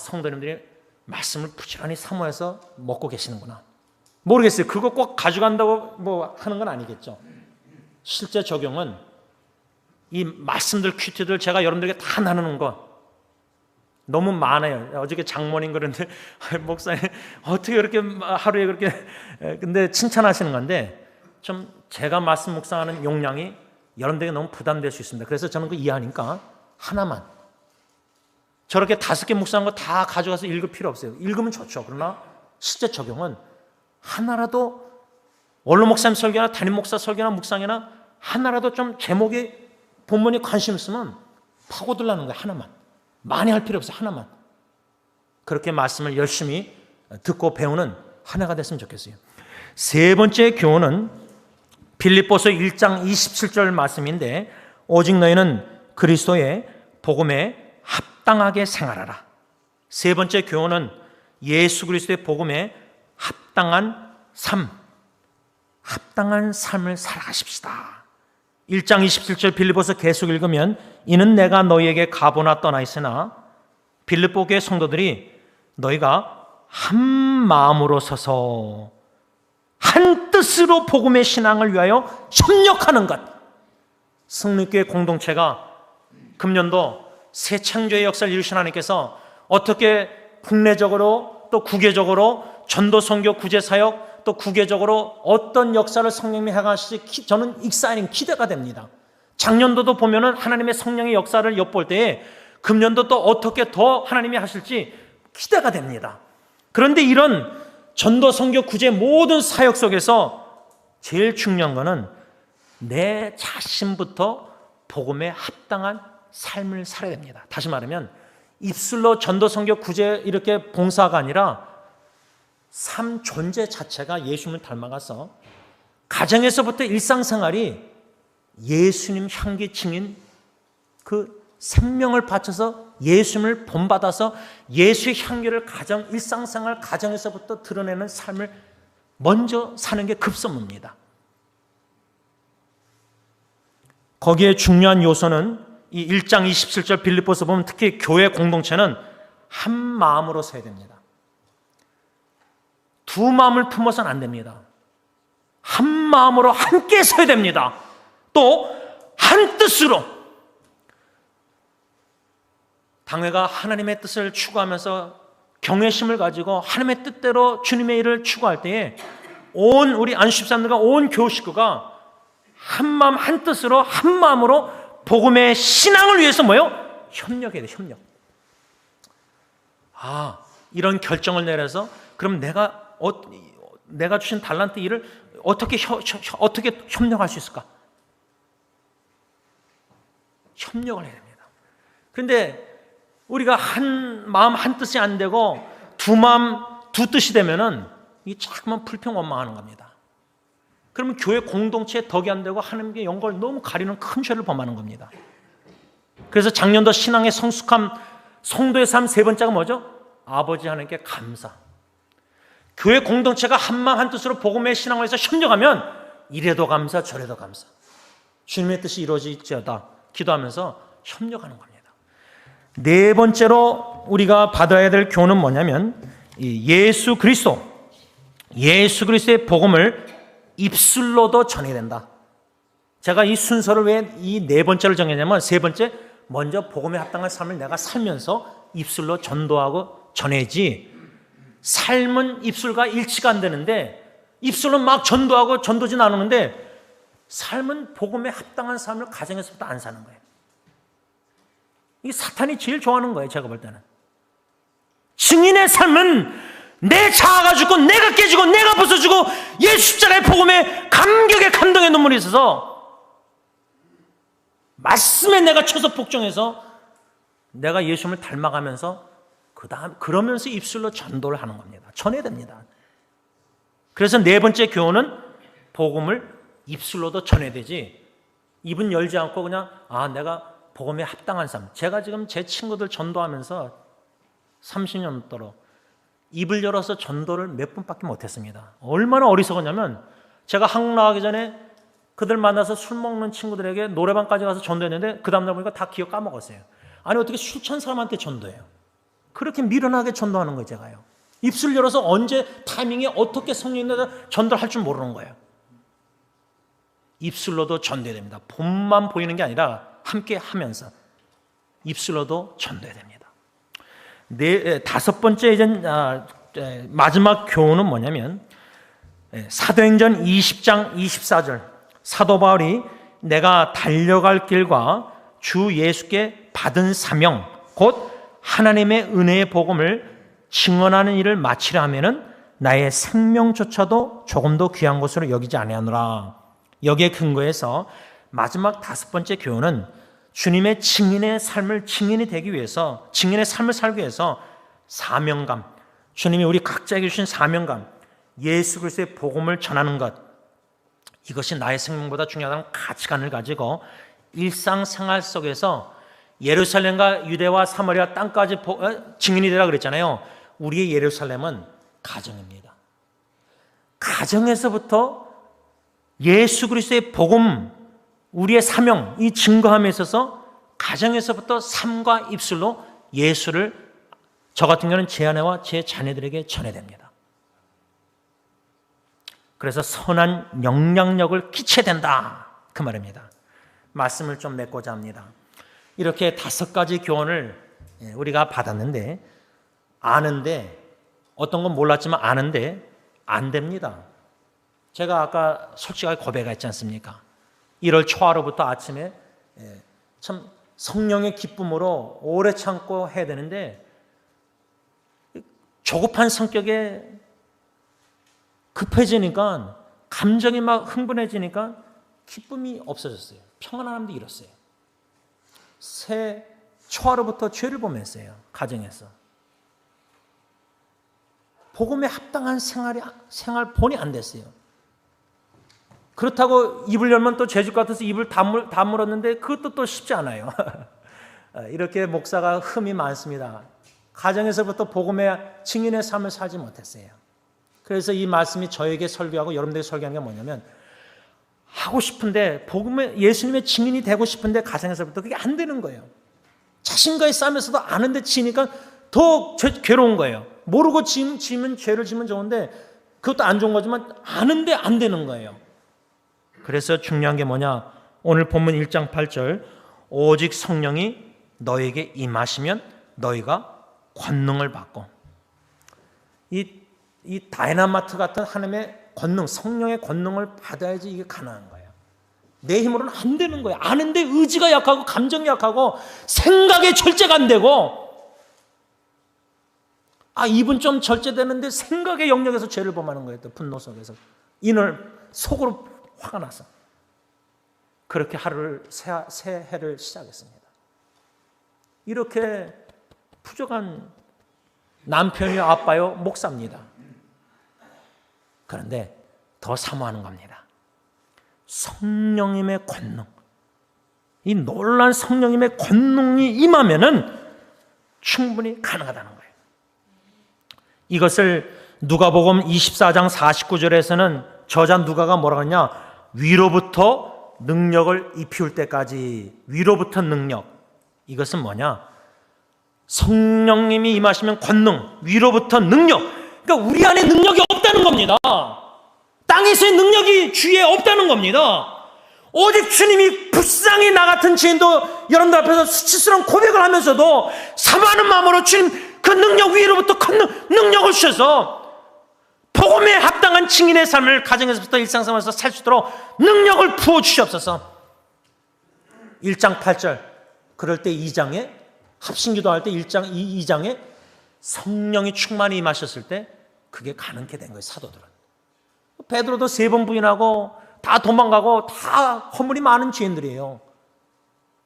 성도님들이 말씀을 부지런히 사모해서 먹고 계시는구나. 모르겠어요. 그거 꼭 가져간다고 뭐 하는 건 아니겠죠. 실제 적용은 이 말씀들 큐티들 제가 여러분들에게 다 나누는 거 너무 많아요. 어저께 장모님 그런데 목사님 어떻게 이렇게 하루에 그렇게 근데 칭찬하시는 건데 좀 제가 말씀 묵상하는 용량이 여러분들에게 너무 부담될 수 있습니다. 그래서 저는 그 이해하니까 하나만 저렇게 5개 묵상한 거 다 가져가서 읽을 필요 없어요. 읽으면 좋죠. 그러나 실제 적용은 하나라도 원로 목사님 설교나 담임 목사 설교나 묵상이나 하나라도 좀 제목이 본문이 관심 있으면 파고들라는 거예요. 하나만. 많이 할 필요 없어요. 하나만. 그렇게 말씀을 열심히 듣고 배우는 한 해가 됐으면 좋겠어요. 세 번째 교훈은 빌립보서 1장 27절 말씀인데 오직 너희는 그리스도의 복음에 합당하게 생활하라. 세 번째 교훈은 예수 그리스도의 복음에 합당한 삶, 합당한 삶을 살아가십시다. 1장 27절 빌립보서 계속 읽으면 이는 내가 너희에게 가보나 떠나 있으나 빌립보 교회 성도들이 너희가 한 마음으로 서서 한 뜻으로 복음의 신앙을 위하여 협력하는 것. 성립교회 공동체가 금년도 새 창조의 역사를 이루신 하나님께서 어떻게 국내적으로 또 국외적으로 전도 선교 구제 사역 또 국외적으로 어떤 역사를 성령님이 행하실지 저는 익사이팅 기대가 됩니다. 작년도도 보면은 하나님의 성령의 역사를 엿볼 때에 금년도 또 어떻게 더 하나님이 하실지 기대가 됩니다. 그런데 이런 전도 선교 구제 모든 사역 속에서 제일 중요한 거는 내 자신부터 복음에 합당한 삶을 살아야 됩니다. 다시 말하면 입술로 전도, 선교, 구제 이렇게 봉사가 아니라 삶 존재 자체가 예수님을 닮아가서 가정에서부터 일상생활이 예수님 향기 증인 그 생명을 바쳐서 예수님을 본받아서 예수의 향기를 가정, 일상생활 가정에서부터 드러내는 삶을 먼저 사는 게 급선무입니다. 거기에 중요한 요소는 이 1장 27절 빌립보서 보면 특히 교회 공동체는 한 마음으로 서야 됩니다. 두 마음을 품어서는 안 됩니다. 한 마음으로 함께 서야 됩니다. 또 한 뜻으로 당회가 하나님의 뜻을 추구하면서 경외심을 가지고 하나님의 뜻대로 주님의 일을 추구할 때에 온 우리 안식사람들과 온 교우 식구가 한 마음 한 뜻으로 한 마음으로 복음의 신앙을 위해서 뭐요? 협력해야 돼요. 협력. 이런 결정을 내려서 그럼 내가 주신 달란트 일을 어떻게 협력할 수 있을까? 협력을 해야 됩니다. 그런데 우리가 한 마음 한 뜻이 안 되고 두 마음 두 뜻이 되면은 이 자꾸만 불평원망하는 겁니다. 그러면 교회 공동체에 덕이 안 되고 하나님께 영광을 너무 가리는 큰 죄를 범하는 겁니다. 그래서 작년도 신앙의 성숙함, 성도의 삶 세 번째가 뭐죠? 아버지 하나님께 감사. 교회 공동체가 한마음 한뜻으로 복음의 신앙을 해서 협력하면 이래도 감사 저래도 감사. 주님의 뜻이 이루어질지어다 기도하면서 협력하는 겁니다. 네 번째로 우리가 받아야 될 교훈은 뭐냐면 예수 그리스도의 복음을 입술로도 전해야 된다. 제가 이 순서를 왜 이 네 번째를 정했냐면 세 번째 먼저 복음에 합당한 삶을 내가 살면서 입술로 전도하고 전해지 삶은 입술과 일치가 안 되는데 입술로 막 전도하고 전도지 나누는데 삶은 복음에 합당한 삶을 가정에서부터 안 사는 거예요. 이게 사탄이 제일 좋아하는 거예요. 제가 볼 때는 증인의 삶은 내 자아가 죽고 내가 깨지고 내가 부서지고 예수 십자가의 복음에 감격의 감동의 눈물이 있어서 말씀에 내가 쳐서 복종해서 내가 예수님을 닮아가면서 그러면서 입술로 전도를 하는 겁니다. 전해야 됩니다. 그래서 네 번째 교훈은 복음을 입술로도 전해야 되지 입은 열지 않고 그냥 내가 복음에 합당한 삶. 제가 지금 제 친구들 전도하면서 30년 넘도록 입을 열어서 전도를 몇 분밖에 못했습니다. 얼마나 어리석었냐면 제가 한국 나가기 전에 그들 만나서 술 먹는 친구들에게 노래방까지 가서 전도했는데 그 다음날 보니까 다 기억 까먹었어요. 아니 어떻게 술 취한 사람한테 전도해요? 그렇게 미련하게 전도하는 거예요. 제가요. 입술 열어서 언제 타이밍에 어떻게 성령님과 전도할 줄 모르는 거예요. 입술로도 전도해야 됩니다. 본만 보이는 게 아니라 함께 하면서 입술로도 전도해야 됩니다. 다섯 번째 이제 마지막 교훈은 뭐냐면 사도행전 20장 24절 사도 바울이 내가 달려갈 길과 주 예수께 받은 사명 곧 하나님의 은혜의 복음을 증언하는 일을 마치려 하면은 나의 생명조차도 조금도 귀한 것으로 여기지 아니하노라. 여기에 근거해서 마지막 다섯 번째 교훈은 주님의 증인의 삶을 증인이 되기 위해서 증인의 삶을 살기 위해서 사명감, 주님이 우리 각자에게 주신 사명감, 예수 그리스도의 복음을 전하는 것 이것이 나의 생명보다 중요하다는 가치관을 가지고 일상생활 속에서 예루살렘과 유대와 사마리아 땅까지 증인이 되라 그랬잖아요. 우리의 예루살렘은 가정입니다. 가정에서부터 예수 그리스도의 복음 우리의 사명, 이 증거함에 있어서 가정에서부터 삶과 입술로 예수를 저 같은 경우는 제 아내와 제 자녀들에게 전해야 됩니다. 그래서 선한 영향력을 끼쳐야 된다. 그 말입니다. 말씀을 좀 맺고자 합니다. 이렇게 다섯 가지 교훈을 우리가 받았는데 아는데 어떤 건 몰랐지만 아는데 안 됩니다. 제가 아까 솔직하게 고백했지 않습니까? 1월 초하루부터 아침에 참 성령의 기쁨으로 오래 참고 해야 되는데 조급한 성격에 급해지니까 감정이 막 흥분해지니까 기쁨이 없어졌어요. 평안함도 잃었어요. 새 초하루부터 죄를 범했어요. 가정에서. 복음에 합당한 생활 본이 안 됐어요. 그렇다고 입을 열면 또 죄질 것 같아서 입을 다물었는데 그것도 또 쉽지 않아요. 이렇게 목사가 흠이 많습니다. 가정에서부터 복음의 증인의 삶을 살지 못했어요. 그래서 이 말씀이 저에게 설교하고 여러분들에게 설교하는 게 뭐냐면, 하고 싶은데 복음의 예수님의 증인이 되고 싶은데 가정에서부터 그게 안 되는 거예요. 자신과의 싸움에서도 아는데 지니까 더 괴로운 거예요. 모르고 지면 죄를 지면 좋은데 그것도 안 좋은 거지만 아는데 안 되는 거예요. 그래서 중요한 게 뭐냐? 오늘 본문 1장 8절, 오직 성령이 너에게 임하시면 너희가 권능을 받고, 이 다이나마트 같은 하나님의 권능, 성령의 권능을 받아야지 이게 가능한 거예요. 내 힘으로는 안 되는 거예요. 아는데 의지가 약하고 감정이 약하고 생각의 절제가 안 되고, 입은 좀 절제되는데 생각의 영역에서 죄를 범하는 거예요. 또 분노 속에서 인을 속으로 화가 나서 그렇게 새 해를 시작했습니다. 이렇게 부족한 남편이요, 아빠요, 목사입니다. 그런데 더 사모하는 겁니다. 성령님의 권능, 이 놀라운 성령님의 권능이 임하면은 충분히 가능하다는 거예요. 이것을 누가복음 24장 49절에서는 저자 누가가 뭐라고 하냐? 위로부터 능력을 입히울 때까지. 위로부터 능력. 이것은 뭐냐? 성령님이 임하시면 권능, 위로부터 능력. 그러니까 우리 안에 능력이 없다는 겁니다. 땅에서의 능력이 주위에 없다는 겁니다. 오직 주님이 불쌍히 나 같은 죄인도 여러분들 앞에서 수치스러운 고백을 하면서도 사모하는 마음으로 주님 그 능력 위로부터 능력을 주셔서 복음에 합당한 증인의 삶을 가정에서부터 일상생활에서 살 수 있도록 능력을 부어주시옵소서. 1장 8절, 그럴 때 2장에 합심기도할 때 2장에 성령이 충만히 임하셨을 때 그게 가능케 된 거예요. 사도들은. 베드로도 3번 부인하고 다 도망가고 다 허물이 많은 죄인들이에요.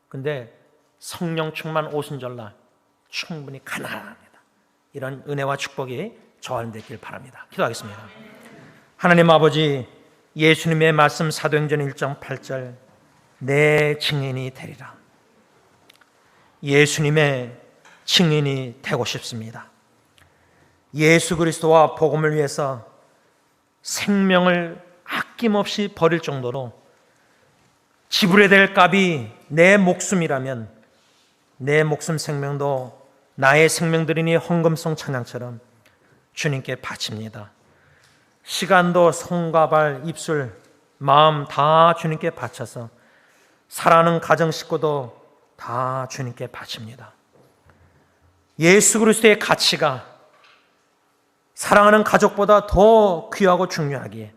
근데 성령 충만 오순절날 충분히 가능합니다. 이런 은혜와 축복이 저와 되길 바랍니다. 기도하겠습니다. 하나님 아버지, 예수님의 말씀 사도행전 1장 8절, 내 증인이 되리라. 예수님의 증인이 되고 싶습니다. 예수 그리스도와 복음을 위해서 생명을 아낌없이 버릴 정도로 지불해야 될 값이 내 목숨이라면 내 목숨 생명도 나의 생명들이니 헌금성 찬양처럼 주님께 바칩니다. 시간도 손과 발, 입술, 마음 다 주님께 바쳐서 사랑하는 가정 식구도 다 주님께 바칩니다. 예수 그리스도의 가치가 사랑하는 가족보다 더 귀하고 중요하기에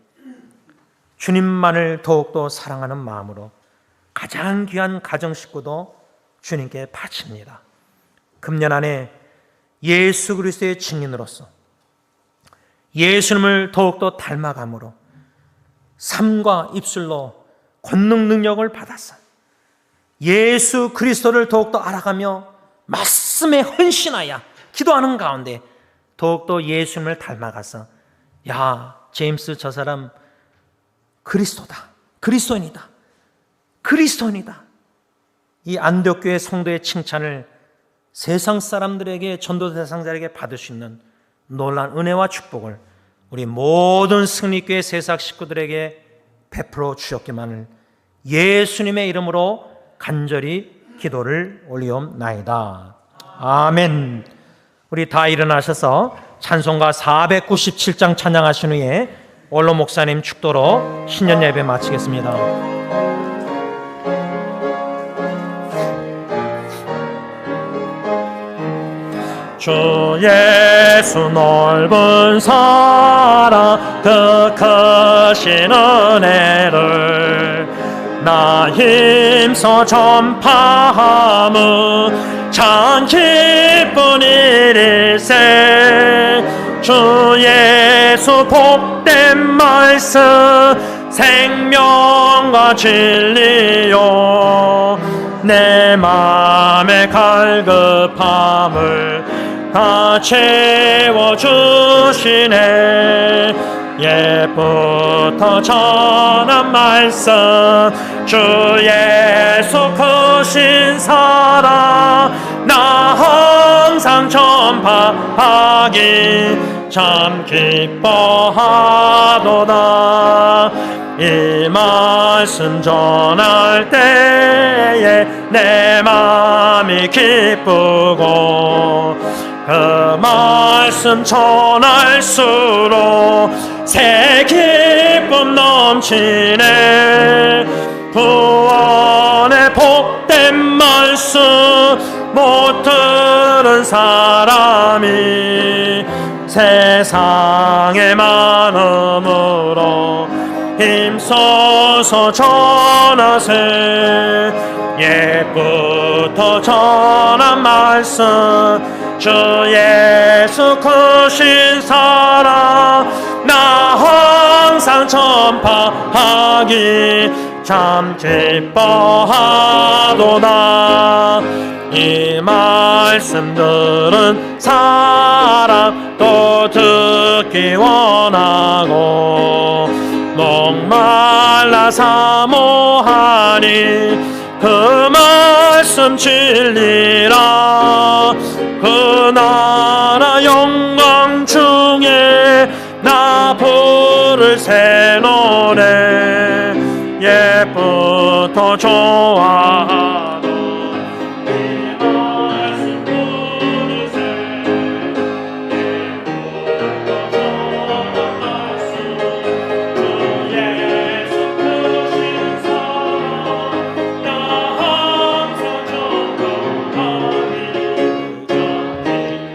주님만을 더욱더 사랑하는 마음으로 가장 귀한 가정 식구도 주님께 바칩니다. 금년 안에 예수 그리스도의 증인으로서 예수님을 더욱더 닮아감으로 삶과 입술로 권능 능력을 받아서 예수 그리스도를 더욱더 알아가며 말씀에 헌신하여 기도하는 가운데 더욱더 예수님을 닮아가서, 야, 제임스 저 사람 그리스도다, 그리스도인이다, 그리스도인이다, 이 안독교회 성도의 칭찬을 세상 사람들에게, 전도 대상자에게 받을 수 있는 놀라운 은혜와 축복을 우리 모든 승리교회 세상 식구들에게 베풀어 주셨기만을 예수님의 이름으로 간절히 기도를 올리옵나이다. 아멘. 우리 다 일어나셔서 찬송가 497장 찬양하신 후에 원로 목사님 축도로 신년 예배 마치겠습니다. 주 예수 넓은 사랑 그 크신 은혜를 나 힘써 전파함은 참 기쁜 일일세. 주 예수 복된 말씀 생명과 진리요 내 맘의 갈급함을 다 채워주시네. 옛부터 전한 말씀 주 예수 크신 사랑 나 항상 전파하기 참 기뻐하도다. 이 말씀 전할 때에 내 맘이 기쁘고 그 말씀 전할수록 새 기쁨 넘치네. 구원의 복된 말씀 못 들은 사람이 세상에 많음으로 힘써서 전하세. 옛부터 전한 말씀 주 예수 크신 사랑 나 항상 전파하기 참 기뻐하도다. 이 말씀 들은 사람 또 듣기 원하고 목말라 사모하니 그 말씀 진리라. 그 나라 영광 중에 나 부를 새 노래 옛부터 좋아하던 이 말씀 부르세. 옛부터 좋아하던 말씀 주 예수 크신 사랑 나 항상 전파하니 참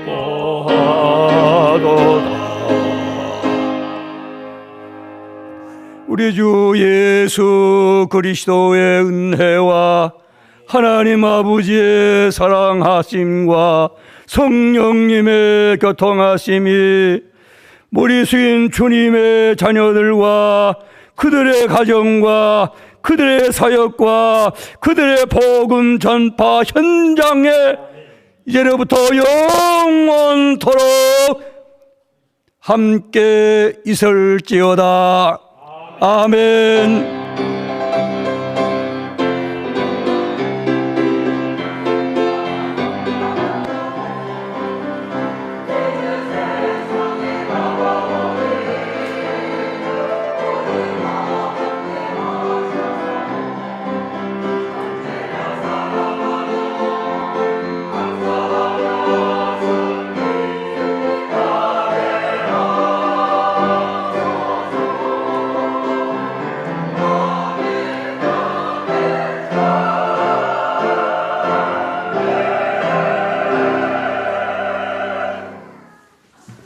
기뻐하도다. 우리 주 예수 그리스도의 은혜와 하나님 아버지의 사랑하심과 성령님의 교통하심이 머리 숙인 주님의 자녀들과 그들의 가정과 그들의 사역과 그들의 복음 전파 현장에 이제로부터 영원토록 함께 있을지어다. 아멘.